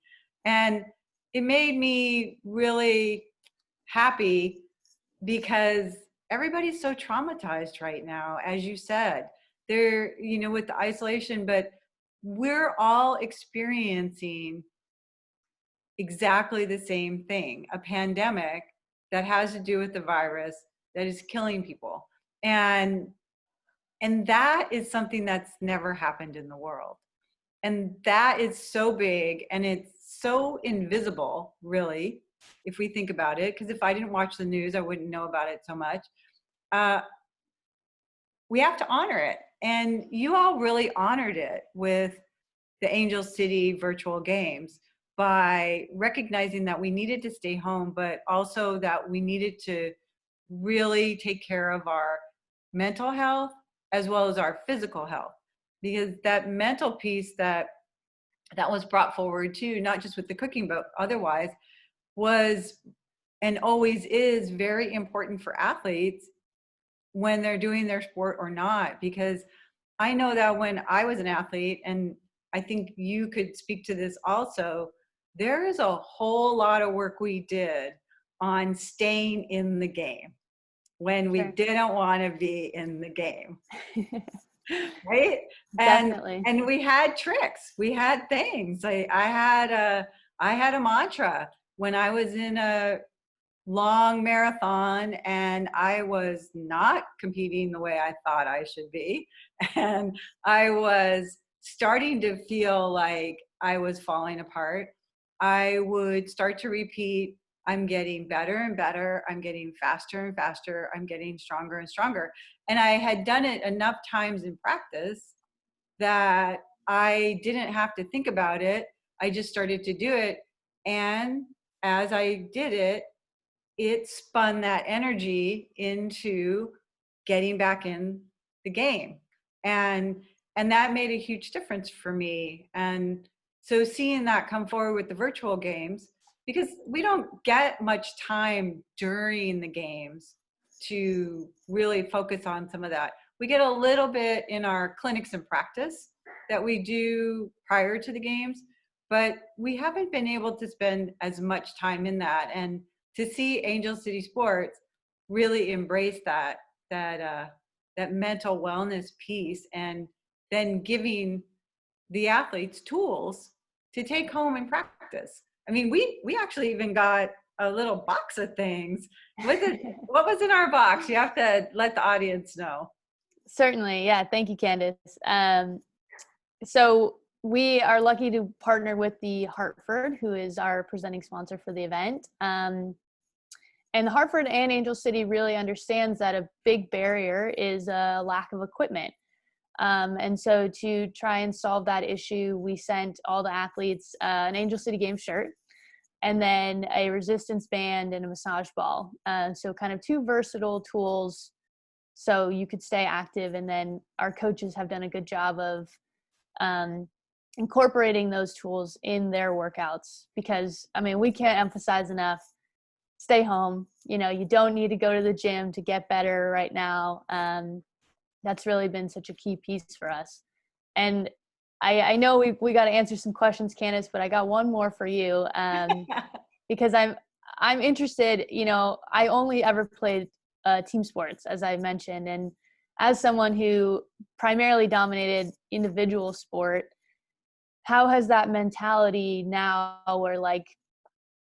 And it made me really happy, because everybody's so traumatized right now, as you said. They're, with the isolation, but we're all experiencing exactly the same thing, a pandemic that has to do with the virus that is killing people. And that is something that's never happened in the world. And that is so big, and it's so invisible, really, if we think about it, because if I didn't watch the news, I wouldn't know about it so much. We have to honor it. And you all really honored it with the Angel City virtual games by recognizing that we needed to stay home, but also that we needed to really take care of our mental health as well as our physical health. Because that mental piece that was brought forward too, not just with the cooking, but otherwise, was and always is very important for athletes when they're doing their sport or not. Because I know that when I was an athlete, and I think you could speak to this also, there is a whole lot of work we did on staying in the game when we didn't want to be in the game. Right? Definitely. And we had tricks, we had things. I had a mantra when I was in a long marathon, and I was not competing the way I thought I should be. And I was starting to feel like I was falling apart. I would start to repeat, I'm getting better and better. I'm getting faster and faster. I'm getting stronger and stronger. And I had done it enough times in practice that I didn't have to think about it. I just started to do it. And as I did it, it spun that energy into getting back in the game. And that made a huge difference for me. And so seeing that come forward with the virtual games, because we don't get much time during the games to really focus on some of that. We get a little bit in our clinics and practice that we do prior to the games, but we haven't been able to spend as much time in that. And to see Angel City Sports really embrace that mental wellness piece, and then giving the athletes tools to take home and practice. I mean, we actually even got a little box of things. What was in our box? You have to let the audience know. Certainly. Yeah. Thank you, Candace. So we are lucky to partner with the Hartford, who is our presenting sponsor for the event. And the Hartford and Angel City really understands that a big barrier is a lack of equipment. And so to try and solve that issue, we sent all the athletes an Angel City Games shirt, and then a resistance band and a massage ball. So kind of two versatile tools so you could stay active. And then our coaches have done a good job of incorporating those tools in their workouts, because, I mean, we can't emphasize enough, stay home. You know, you don't need to go to the gym to get better right now. That's really been such a key piece for us. And I know we got to answer some questions, Candace, but I got one more for you, because I'm interested. You know, I only ever played team sports, as I mentioned, and as someone who primarily dominated individual sport, how has that mentality now, where, like,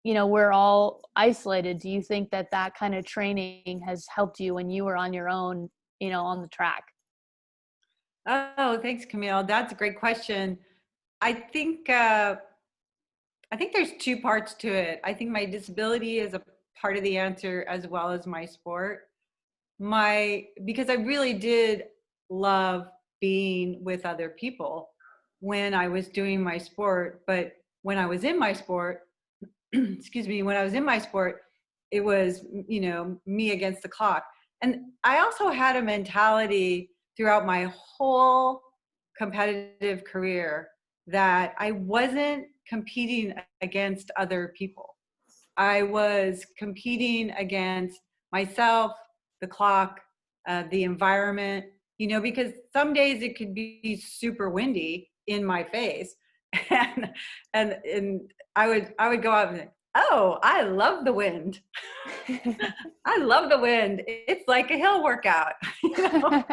you know, we're all isolated? Do you think that kind of training has helped you when you were on your own, you know, on the track? Oh, thanks, Camille. That's a great question. I think there's two parts to it. I think my disability is a part of the answer, as well as my sport. Because I really did love being with other people when I was doing my sport, but when I was in my sport, when I was in my sport, it was, you know, me against the clock. And I also had a mentality throughout my whole competitive career that I wasn't competing against other people. I was competing against myself, the clock, the environment, you know, because some days it could be super windy in my face. And I would go out and think, oh, I love the wind. I love the wind. It's like a hill workout, you know?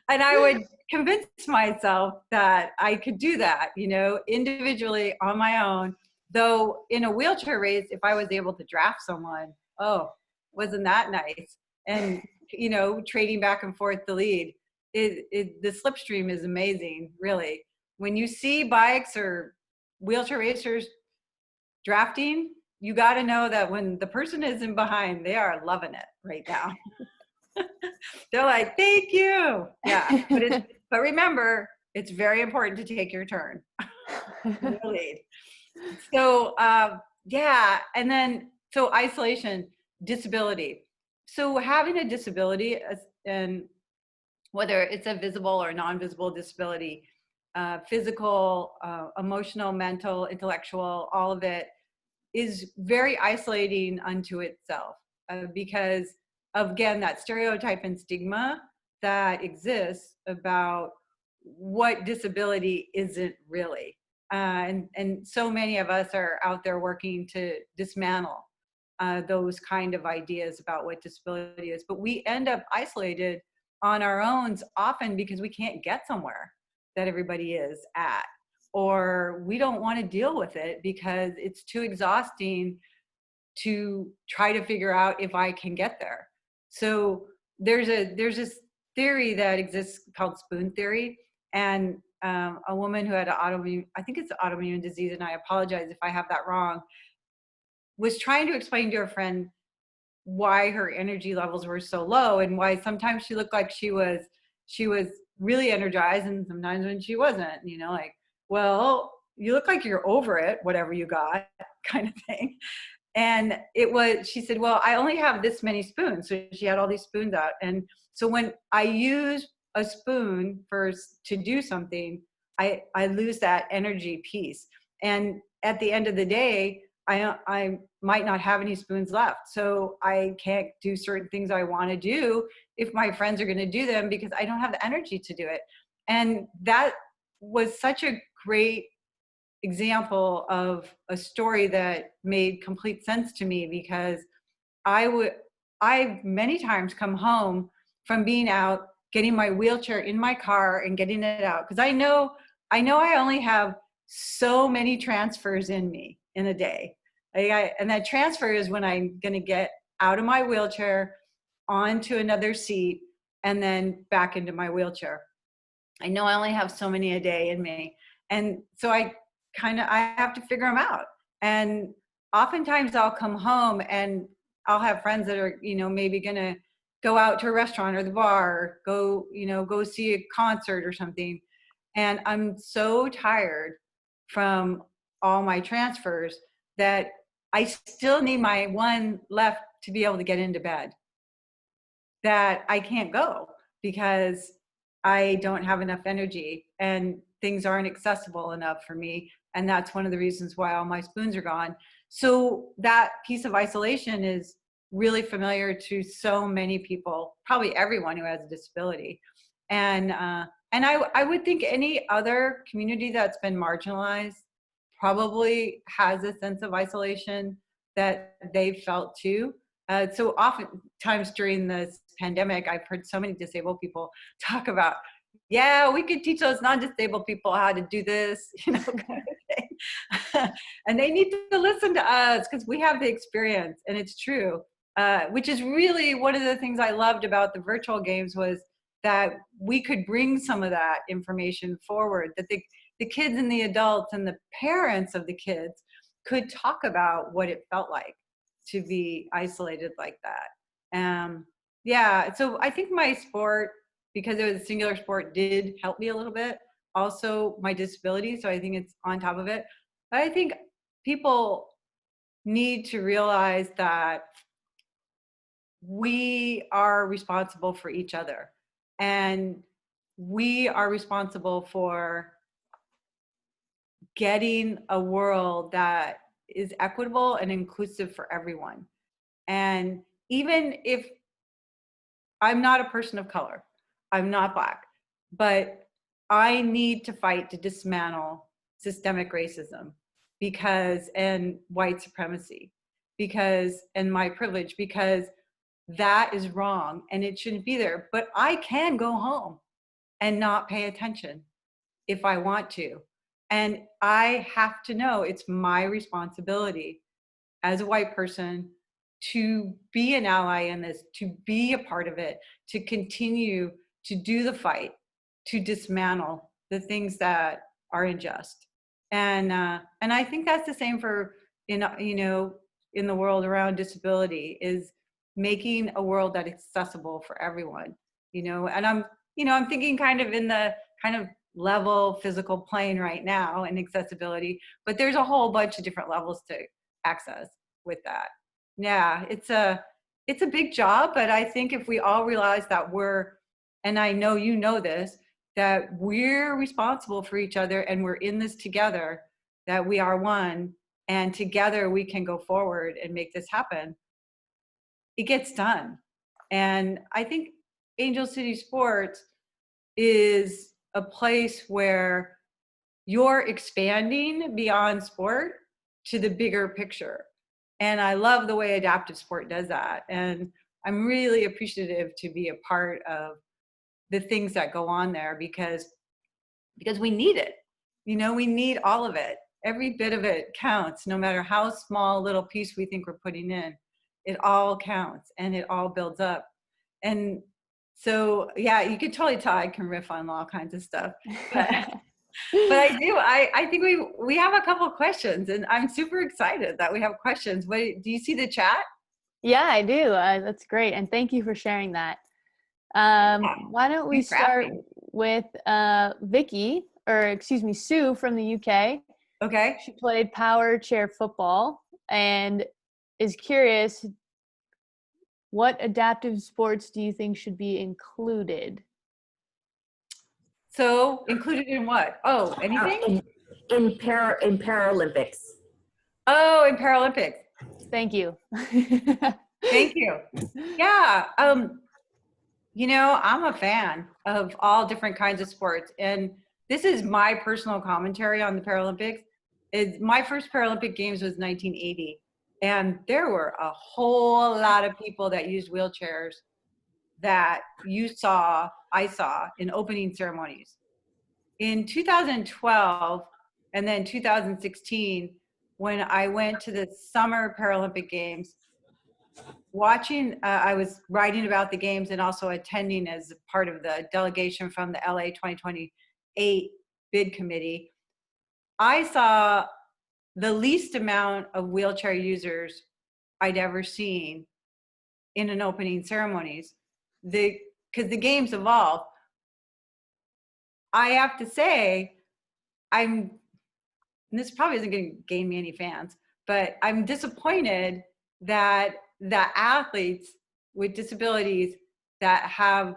And I would convince myself that I could do that, you know, individually on my own. Though in a wheelchair race, if I was able to draft someone, oh, wasn't that nice? And, you know, trading back and forth the lead, the slipstream is amazing, really. When you see bikes or wheelchair racers drafting, you got to know that when the person is in behind, they are loving it right now. They're like, thank you. Yeah. But remember, it's very important to take your turn. In the lead. So, yeah. And then, so isolation, disability. So having a disability, and whether it's a visible or non-visible disability, physical, emotional, mental, intellectual, all of it is very isolating unto itself, because of, again, that stereotype and stigma that exists about what disability isn't really. And so many of us are out there working to dismantle those kind of ideas about what disability is. But we end up isolated on our own often because we can't get somewhere that everybody is at, or we don't want to deal with it because it's too exhausting to try to figure out if I can get there. So there's this theory that exists called spoon theory, and a woman who had an autoimmune, I think it's an autoimmune disease, and I apologize if I have that wrong, was trying to explain to her friend why her energy levels were so low and why sometimes she looked like she was really energized and sometimes when she wasn't, like, well, you look like you're over it, whatever you got, kind of thing. And she said, well, I only have this many spoons. So she had all these spoons out. And so when I use a spoon to do something, I lose that energy piece. And at the end of the day, I might not have any spoons left. So I can't do certain things I want to do if my friends are going to do them because I don't have the energy to do it. And that was such a great example of a story that made complete sense to me, because I've many times come home from being out, getting my wheelchair in my car and getting it out. Because I know I only have so many transfers in me in a day. And that transfer is when I'm going to get out of my wheelchair onto another seat and then back into my wheelchair. I know I only have so many a day in me. And so I have to figure them out. And oftentimes I'll come home and I'll have friends that are, maybe going to go out to a restaurant or the bar, go see a concert or something. And I'm so tired from all my transfers that I still need my one left to be able to get into bed, that I can't go because I don't have enough energy and things aren't accessible enough for me. And that's one of the reasons why all my spoons are gone. So that piece of isolation is really familiar to so many people, probably everyone who has a disability. And I would think any other community that's been marginalized probably has a sense of isolation that they've felt too. So oftentimes during this pandemic, I've heard so many disabled people talk about, yeah, we could teach those non-disabled people how to do this, kind of thing. And they need to listen to us because we have the experience, and it's true. Which is really one of the things I loved about the virtual games, was that we could bring some of that information forward, that the kids and the adults and the parents of the kids could talk about what it felt like to be isolated like that. Yeah, so I think my sport, because it was a singular sport, did help me a little bit. Also my disability, so I think it's on top of it. But I think people need to realize that we are responsible for each other, and we are responsible for getting a world that is equitable and inclusive for everyone. And even if I'm not a person of color, I'm not Black, but I need to fight to dismantle systemic racism and white supremacy, and my privilege, because that is wrong and it shouldn't be there. But I can go home and not pay attention if I want to. And I have to know it's my responsibility as a white person to be an ally in this, to be a part of it, to continue to do the fight, to dismantle the things that are unjust. And I think that's the same for, in the world around disability, is making a world that's accessible for everyone, and I'm thinking kind of in the kind of level physical plane right now in accessibility, but there's a whole bunch of different levels to access with that. Yeah, it's a big job, but I think if we all realize that and I know this, that we're responsible for each other and we're in this together, that we are one, and together we can go forward and make this happen, it gets done. And I think Angel City Sports is a place where you're expanding beyond sport to the bigger picture. And I love the way adaptive sport does that. And I'm really appreciative to be a part of the things that go on there, because we need it. We need all of it. every bit of it counts, no matter how small little piece we think we're putting in. It all counts and it all builds up. And so, yeah, you could totally tell I can riff on all kinds of stuff. But I do. I think we have a couple questions, and I'm super excited that we have questions. Do you see the chat? Yeah, I do. That's great, and thank you for sharing that. Why don't we Thanks for start asking. with Sue from the UK. Okay. She played power chair football and is curious, what adaptive sports do you think should be included? So included in what? Oh, anything? In Paralympics. Oh, in Paralympics. Thank you. Thank you. Yeah. I'm a fan of all different kinds of sports, and this is my personal commentary on the Paralympics. My first Paralympic Games was 1980, and there were a whole lot of people that used wheelchairs that I saw in opening ceremonies. In 2012 and then 2016, when I went to the Summer Paralympic Games, I was writing about the games and also attending as part of the delegation from the LA 2028 bid committee. I saw the least amount of wheelchair users I'd ever seen in an opening ceremonies. Because the games evolve. I have to say, this probably isn't going to gain me any fans, but I'm disappointed that the athletes with disabilities that have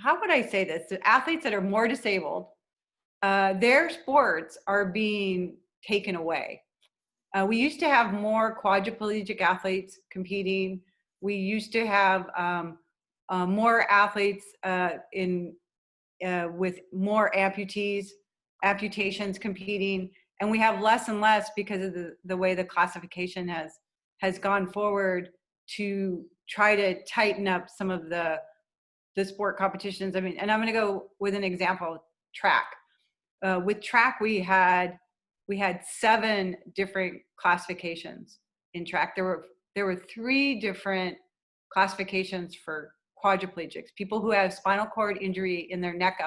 how would I say this? The athletes that are more disabled, their sports are being taken away. We used to have more quadriplegic athletes competing. We used to have more athletes with more amputations competing, and we have less and less because of the way the classification has gone forward to try to tighten up some of the sport competitions. I mean, and I'm going to go with an example: track. With track, we had 7 different classifications in track. There were 3 different classifications for quadriplegics, people who have spinal cord injury in their neck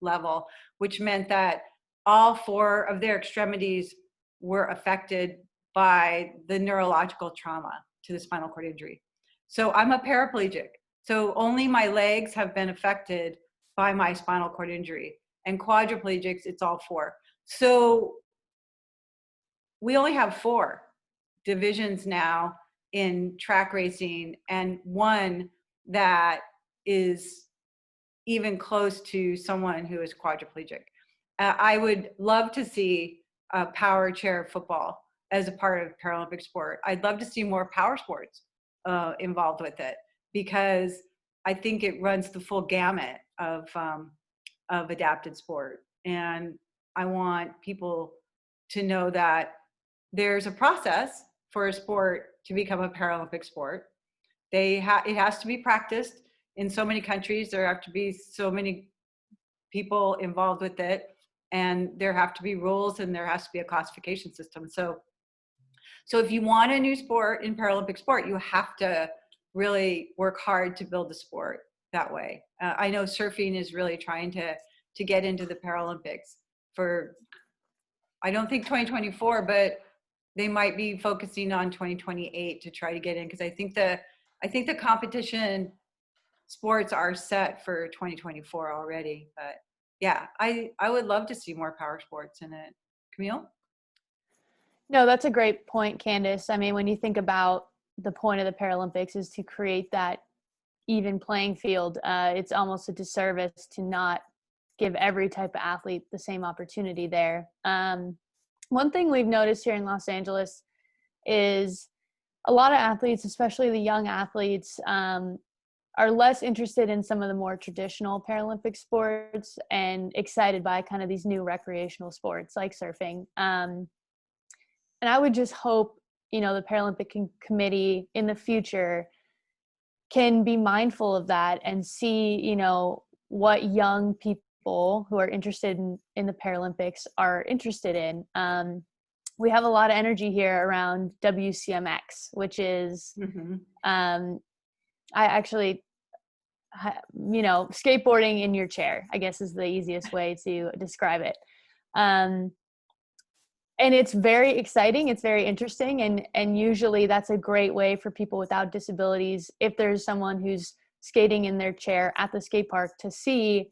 level, which meant that all 4 of their extremities were affected by the neurological trauma to the spinal cord injury. So I'm a paraplegic. So only my legs have been affected by my spinal cord injury. And quadriplegics, it's all 4. So we only have 4 divisions now in track racing, and 1 that is even close to someone who is quadriplegic. I would love to see power chair football as a part of Paralympic sport. I'd love to see more power sports involved with it, because I think it runs the full gamut of adapted sport. And I want people to know that there's a process for a sport to become a Paralympic sport. It has to be practiced in so many countries. There have to be so many people involved with it, and there have to be rules, and there has to be a classification system. So if you want a new sport in Paralympic sport, you have to really work hard to build the sport that way. I know surfing is really trying to get into the Paralympics for, I don't think 2024, but they might be focusing on 2028 to try to get in, because I think the competition sports are set for 2024 already. But yeah, I would love to see more power sports in it. Camille? No, that's a great point, Candace. I mean, when you think about the point of the Paralympics is to create that even playing field, it's almost a disservice to not give every type of athlete the same opportunity there. One thing we've noticed here in Los Angeles is a lot of athletes, especially the young athletes, are less interested in some of the more traditional Paralympic sports and excited by kind of these new recreational sports like surfing. And I would just hope, the Paralympic Committee in the future can be mindful of that and see, what young people people who are interested in the Paralympics are interested in. We have a lot of energy here around WCMX, which is, I actually, skateboarding in your chair, I guess is the easiest way to describe it. And it's very exciting. It's very interesting. And usually that's a great way for people without disabilities, if there's someone who's skating in their chair at the skate park, to see,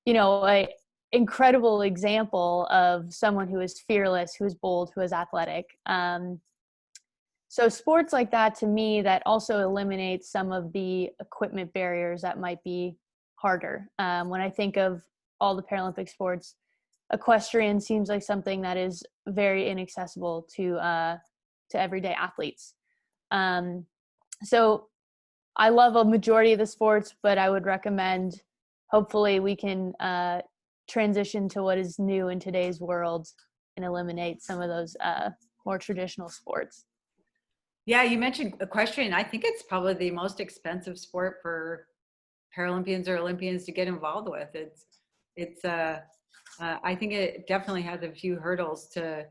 a incredible example of someone who is fearless, who is bold, who is athletic. So sports like that, to me, that also eliminates some of the equipment barriers that might be harder. When I think of all the Paralympic sports, equestrian seems like something that is very inaccessible to everyday athletes. So I love a majority of the sports, but I would recommend, hopefully we can transition to what is new in today's world and eliminate some of those more traditional sports. Yeah, you mentioned equestrian. I think it's probably the most expensive sport for Paralympians or Olympians to get involved with. I think it definitely has a few hurdles to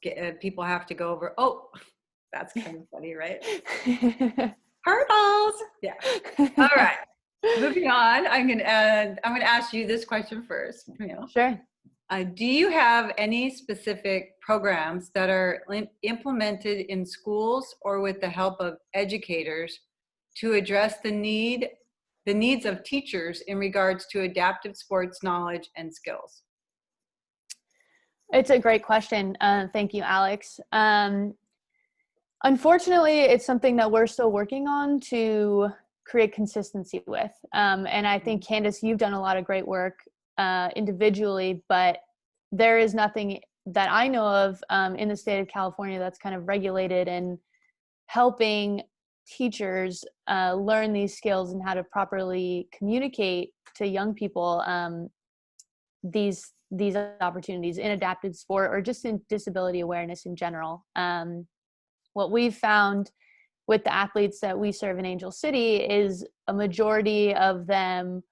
get. People have to go over. Oh, that's kind of funny, right? Hurdles. Yeah. All right. Moving on. I'm gonna ask you this question first, Camille. Sure. Do you have any specific programs that are implemented in schools or with the help of educators to address the needs of teachers in regards to adaptive sports knowledge and skills? It's a great question. Thank you, Alex. Unfortunately, it's something that we're still working on to create consistency with. And I think, Candace, you've done a lot of great work individually, but there is nothing that I know of in the state of California that's kind of regulated and helping teachers learn these skills and how to properly communicate to young people these opportunities in adaptive sport or just in disability awareness in general. What we've found with the athletes that we serve in Angel City is a majority of them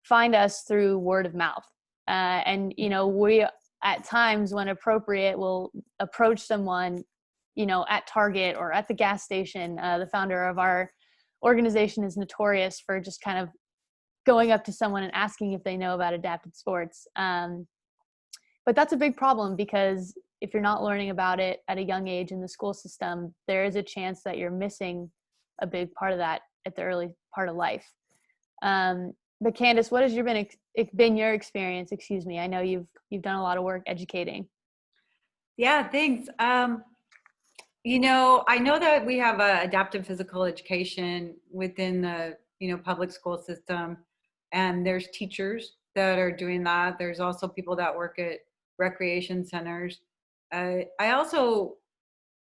find us through word of mouth. And, we, at times when appropriate, will approach someone, at Target or at the gas station. The founder of our organization is notorious for just kind of going up to someone and asking if they know about adapted sports. But that's a big problem, because if you're not learning about it at a young age in the school system, there is a chance that you're missing a big part of that at the early part of life. But Candace, what has been your experience? Excuse me. I know you've done a lot of work educating. Yeah, thanks. I know that we have adaptive physical education within the public school system, and there's teachers that are doing that. There's also people that work at recreation centers.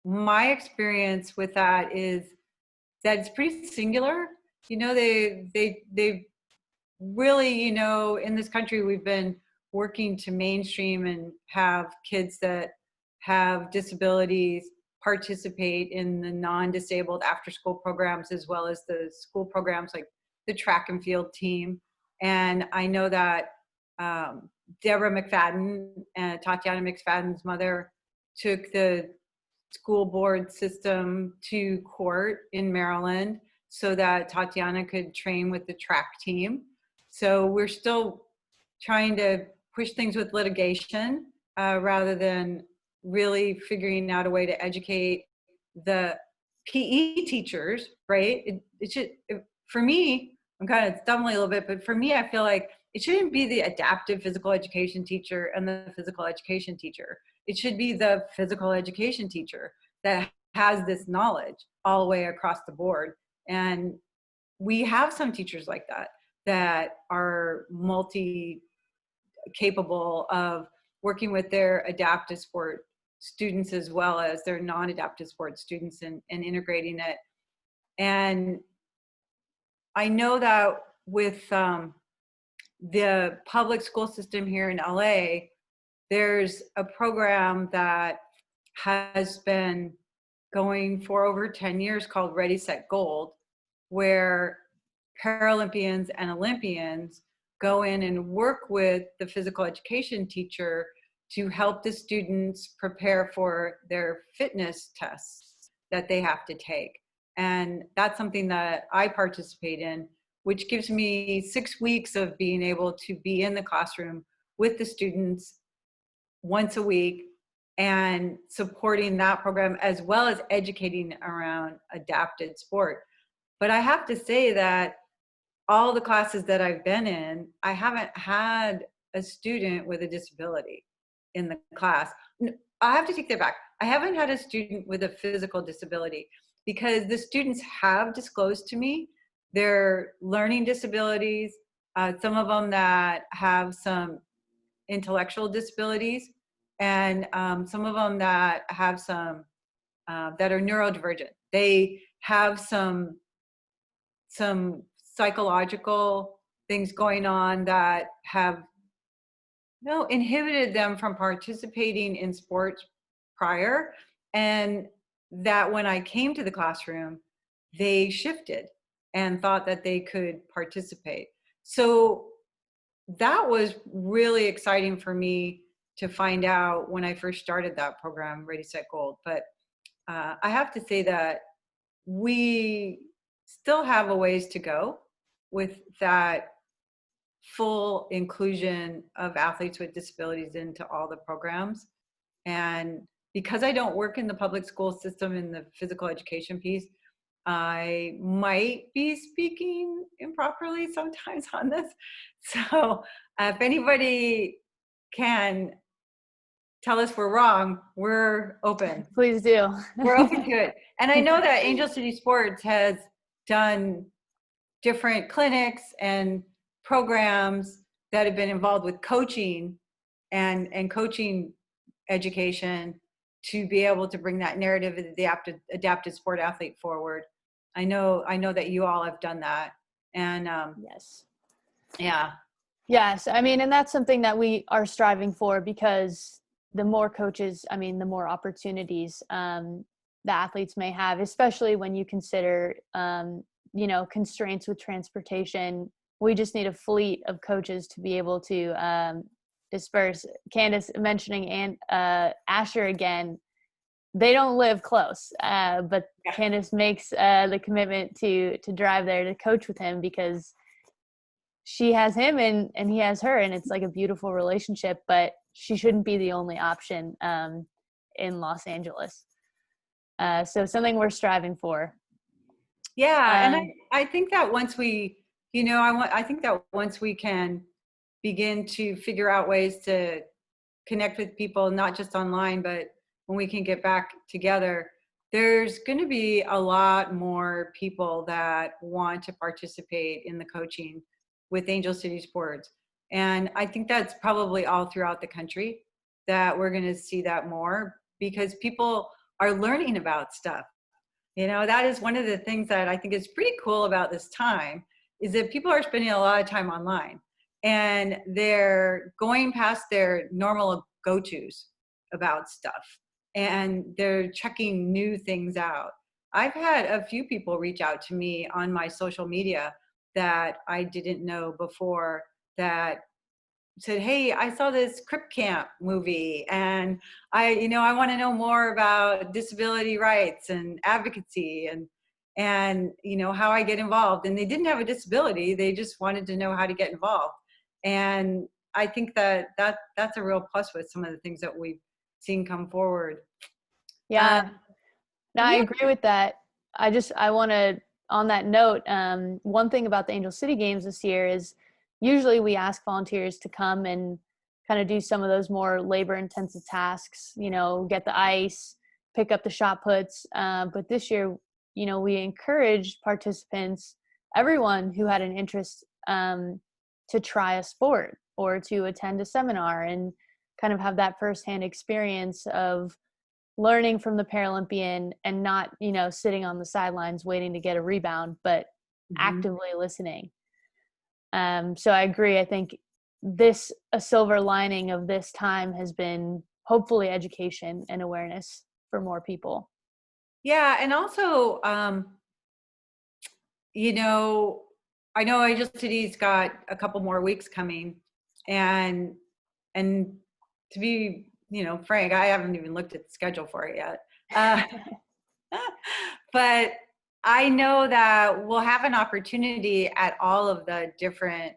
My experience with that is that it's pretty singular. They really, in this country, we've been working to mainstream and have kids that have disabilities participate in the non-disabled after-school programs, as well as the school programs like the track and field team. And I know that Deborah McFadden, Tatiana McFadden's mother, took the school board system to court in Maryland so that Tatiana could train with the track team. So we're still trying to push things with litigation rather than really figuring out a way to educate the PE teachers, right? For me, I'm kind of stumbling a little bit, but for me, I feel like it shouldn't be the adaptive physical education teacher and the physical education teacher. It should be the physical education teacher that has this knowledge all the way across the board. And we have some teachers like that are multi-capable of working with their adaptive sport students as well as their non-adaptive sport students and integrating it. And I know that with the public school system here in LA, there's a program that has been going for over 10 years called Ready, Set, Gold, where Paralympians and Olympians go in and work with the physical education teacher to help the students prepare for their fitness tests that they have to take. And that's something that I participate in, which gives me 6 weeks of being able to be in the classroom with the students once a week and supporting that program, as well as educating around adapted sport. But I have to say that all the classes that I've been in, I haven't had a student with a disability in the class. I have to take that back. I haven't had a student with a physical disability, because the students have disclosed to me their learning disabilities, some of them that have some intellectual disabilities, and some of them that have some that are neurodivergent. They have some psychological things going on that have inhibited them from participating in sports prior, and that when I came to the classroom, they shifted and thought that they could participate. So that was really exciting for me to find out when I first started that program, Ready, Set, Gold. But I have to say that we still have a ways to go with that full inclusion of athletes with disabilities into all the programs. And because I don't work in the public school system in the physical education piece, I might be speaking improperly sometimes on this. So if anybody can tell us we're wrong, we're open. Please do. We're open to it. And I know that Angel City Sports has done different clinics and programs that have been involved with coaching and coaching education to be able to bring that narrative of the adapted sport athlete forward. I know that you all have done that. And Yes. yeah. Yes. I mean, and that's something that we are striving for, because the more coaches, I mean, the more opportunities the athletes may have, especially when you consider, constraints with transportation. We just need a fleet of coaches to be able to disperse. Candace mentioning and Asher again, they don't live close, but Yeah. Candace makes the commitment to drive there to coach with him, because she has him and he has her, and it's like a beautiful relationship. But she shouldn't be the only option in Los Angeles. So something we're striving for. Yeah, and I think that once we, I think that once we can begin to figure out ways to connect with people, not just online, but when we can get back together, there's going to be a lot more people that want to participate in the coaching with Angel City Sports. And I think that's probably all throughout the country that we're going to see that more, because people are learning about stuff. That is one of the things that I think is pretty cool about this time, is that people are spending a lot of time online and they're going past their normal go-tos about stuff, and they're checking new things out. I've had a few people reach out to me on my social media that I didn't know before, that said, "Hey, I saw this Crip Camp movie, and I want to know more about disability rights and advocacy and how I get involved." And they didn't have a disability; they just wanted to know how to get involved. And I think that's a real plus with some of the things that we've seen come forward. Yeah, no, I agree with that. I want to, on that note, one thing about the Angel City Games this year is usually we ask volunteers to come and kind of do some of those more labor-intensive tasks, get the ice, pick up the shot puts. But this year, we encouraged participants, everyone who had an interest, to try a sport or to attend a seminar and kind of have that firsthand experience of learning from the Paralympian, and not, sitting on the sidelines waiting to get a rebound, but actively listening. So I agree. I think a silver lining of this time has been hopefully education and awareness for more people. Yeah. And also, I know Angel City's got a couple more weeks coming, and to be, frank, I haven't even looked at the schedule for it yet. But I know that we'll have an opportunity at all of the different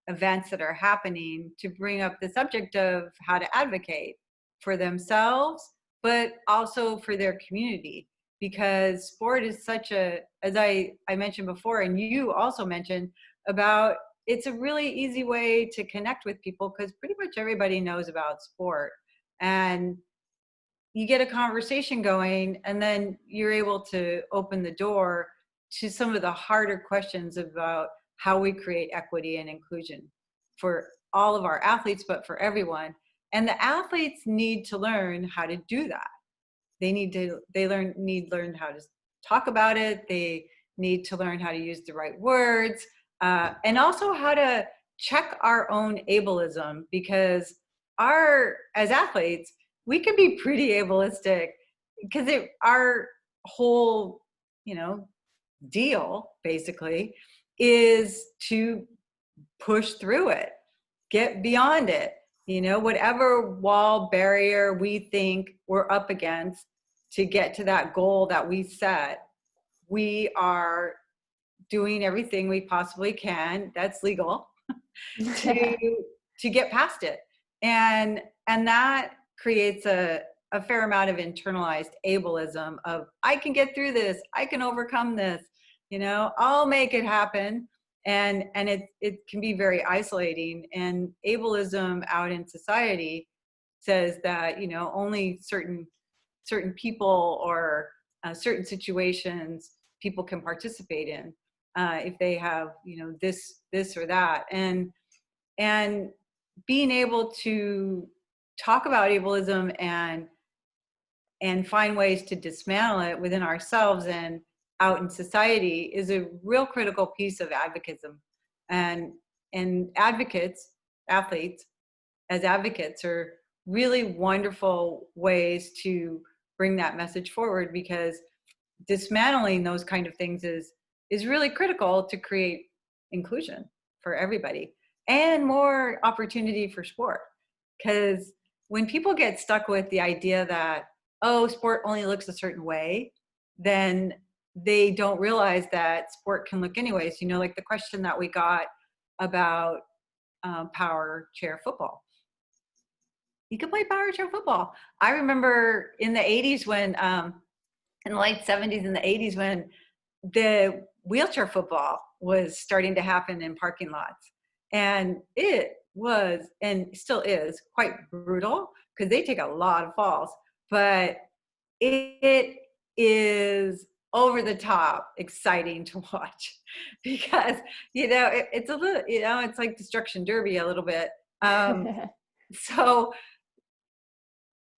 events that are happening to bring up the subject of how to advocate for themselves, but also for their community. Because sport is such as I mentioned before, and you also mentioned about, it's a really easy way to connect with people because pretty much everybody knows about sport. And you get a conversation going, and then you're able to open the door to some of the harder questions about how we create equity and inclusion for all of our athletes, but for everyone. And the athletes need to learn how to do that. They need to learn how to talk about it. They need to learn how to use the right words, and also how to check our own ableism, because as athletes, we can be pretty ableistic, because our whole, deal basically is to push through it, get beyond it, whatever wall, barrier we think we're up against to get to that goal that we set. We are doing everything we possibly can, that's legal, to get past it. And that creates a fair amount of internalized ableism of, I can get through this, I can overcome this, I'll make it happen. And it can be very isolating. And ableism out in society says that, only certain people or certain situations people can participate in, if they have, this or that. And being able to talk about ableism and find ways to dismantle it within ourselves and out in society is a real critical piece of advocatism. And athletes as advocates are really wonderful ways to bring that message forward, because dismantling those kind of things is really critical to create inclusion for everybody and more opportunity for sport. Because when people get stuck with the idea that, sport only looks a certain way, then they don't realize that sport can look anyways. Like the question that we got about power chair football. You could play power chair football. I remember in the 80s when, in the late 70s and the 80s, when the wheelchair football was starting to happen in parking lots. And it was, and still is, quite brutal, because they take a lot of falls. But it is over the top exciting to watch, because, it's a little, it's like Destruction Derby a little bit. So,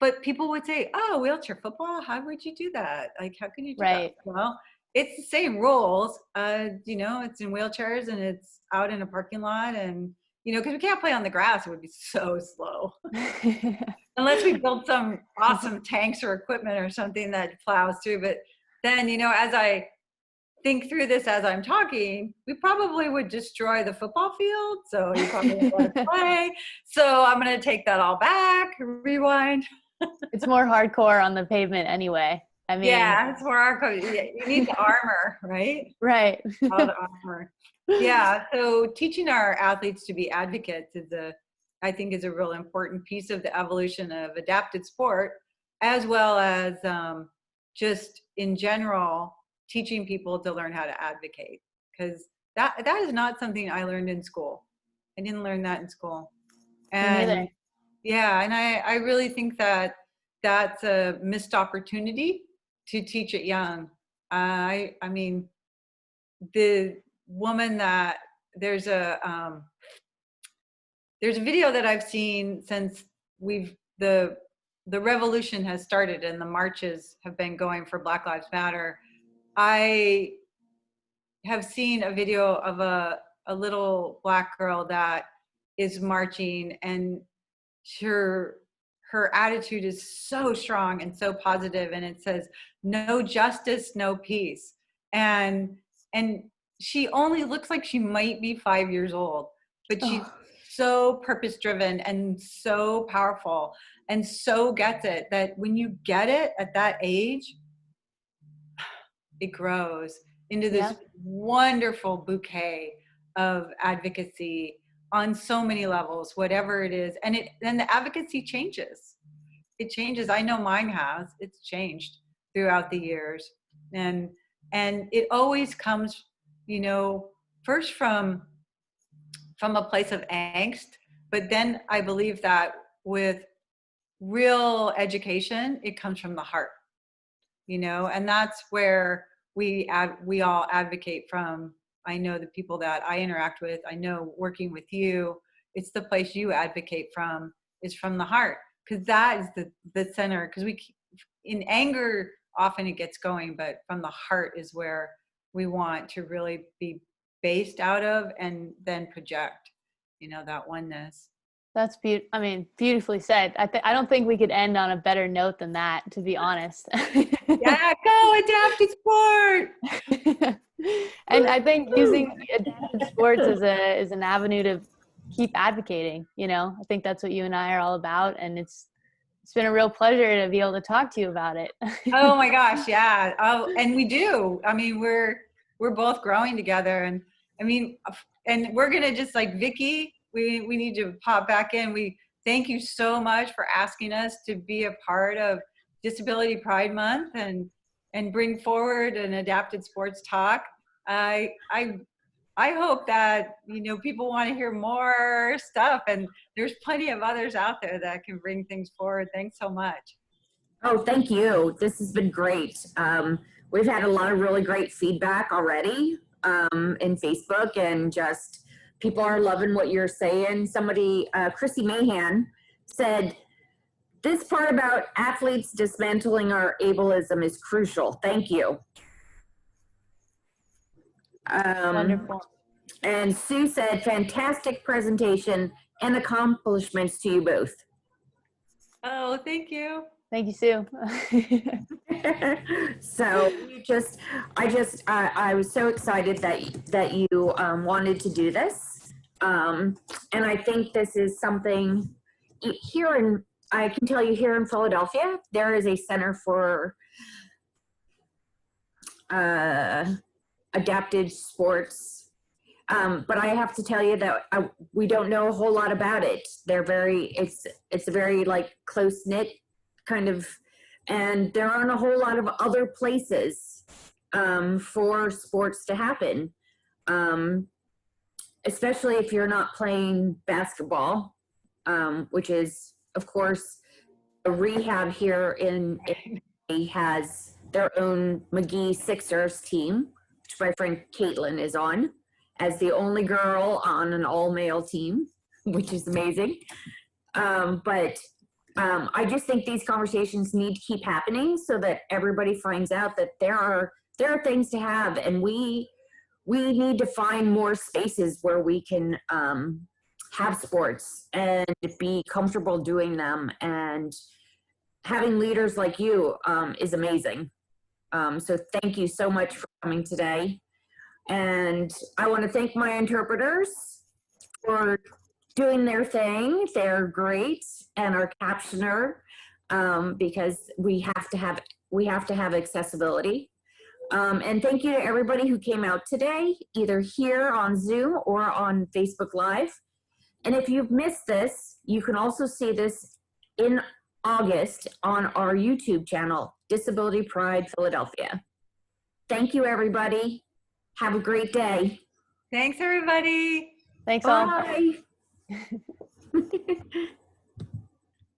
but people would say, wheelchair football, how would you do that? Like, how can you do that? Well, it's the same rules. It's in wheelchairs and it's out in a parking lot, and, because we can't play on the grass, it would be so slow. Unless we build some awesome tanks or equipment or something that plows through. But then, as I think through this as I'm talking, we probably would destroy the football field. So you probably wouldn't let us play. So I'm going to take that all back, rewind. It's more hardcore on the pavement anyway. I mean, yeah, it's more hardcore. Yeah, you need the armor, right? Right. All the armor. Yeah. So teaching our athletes to be advocates I think is a real important piece of the evolution of adapted sport, as well as just in general teaching people to learn how to advocate, because that is not something I learned in school. I didn't learn that in school. And yeah, and I really think that that's a missed opportunity to teach it young. I mean, the woman that there's a video that I've seen since the revolution has started and the marches have been going for Black Lives Matter. I have seen a video of a little Black girl that is marching, and her attitude is so strong and so positive, and it says, "No justice, no peace." And she only looks like she might be 5 years old, but she's so purpose driven and so powerful and so gets it that when you get it at that age, it grows into this wonderful bouquet of advocacy on so many levels, whatever it is. And the advocacy changes. It changes. I know mine has. It's changed throughout the years. And it always comes, you know, first from a place of angst, but then I believe that with real education, it comes from the heart, you know, and that's where we all advocate from. I know the people that I interact with, I know working with you, it's the place you advocate from is from the heart, because that is the center, because in anger, often it gets going, but from the heart is where we want to really be based out of and then project, you know, that oneness. That's beautifully said. I don't think we could end on a better note than that, to be honest. Yeah, go adaptive sport. And I think using adaptive sports is an avenue to keep advocating, you know. I think that's what you and I are all about, and it's been a real pleasure to be able to talk to you about it. Oh my gosh, yeah. Oh, and we do. I mean, we're both growing together, and I mean, and we're gonna just like Vicky, we need to pop back in. We thank you so much for asking us to be a part of Disability Pride Month and bring forward an adapted sports talk. I hope that, you know, people want to hear more stuff, and there's plenty of others out there that can bring things forward. Thanks so much. Oh, thank you. This has been great. We've had a lot of really great feedback already in Facebook, and just people are loving what you're saying. Somebody, Chrissy Mahan, said, this part about athletes dismantling our ableism is crucial. Thank you. Wonderful. And Sue said, fantastic presentation and accomplishments to you both. Oh, thank you. Thank you, Sue. So I was so excited that you wanted to do this. And I think this is something I can tell you here in Philadelphia, there is a center for adapted sports. But I have to tell you that we don't know a whole lot about it. It's a very like close knit kind of, and there aren't a whole lot of other places for sports to happen. Especially if you're not playing basketball, which is, of course, a rehab here in has their own McGee Sixers team, which my friend Caitlin is on, as the only girl on an all-male team, which is amazing. But I just think these conversations need to keep happening so that everybody finds out that there are things to have, and we need to find more spaces where we can have sports and be comfortable doing them. And having leaders like you is amazing. So thank you so much for coming today. And I want to thank my interpreters for doing their thing. They're great. And our captioner, because we have to have accessibility. And thank you to everybody who came out today, either here on Zoom or on Facebook Live. And if you've missed this, you can also see this in August on our YouTube channel, Disability Pride Philadelphia. Thank you, everybody. Have a great day. Thanks, everybody. Thanks all. Bye.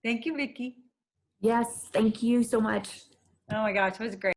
Thank you, Vicky. Yes, thank you so much. Oh my gosh, it was great.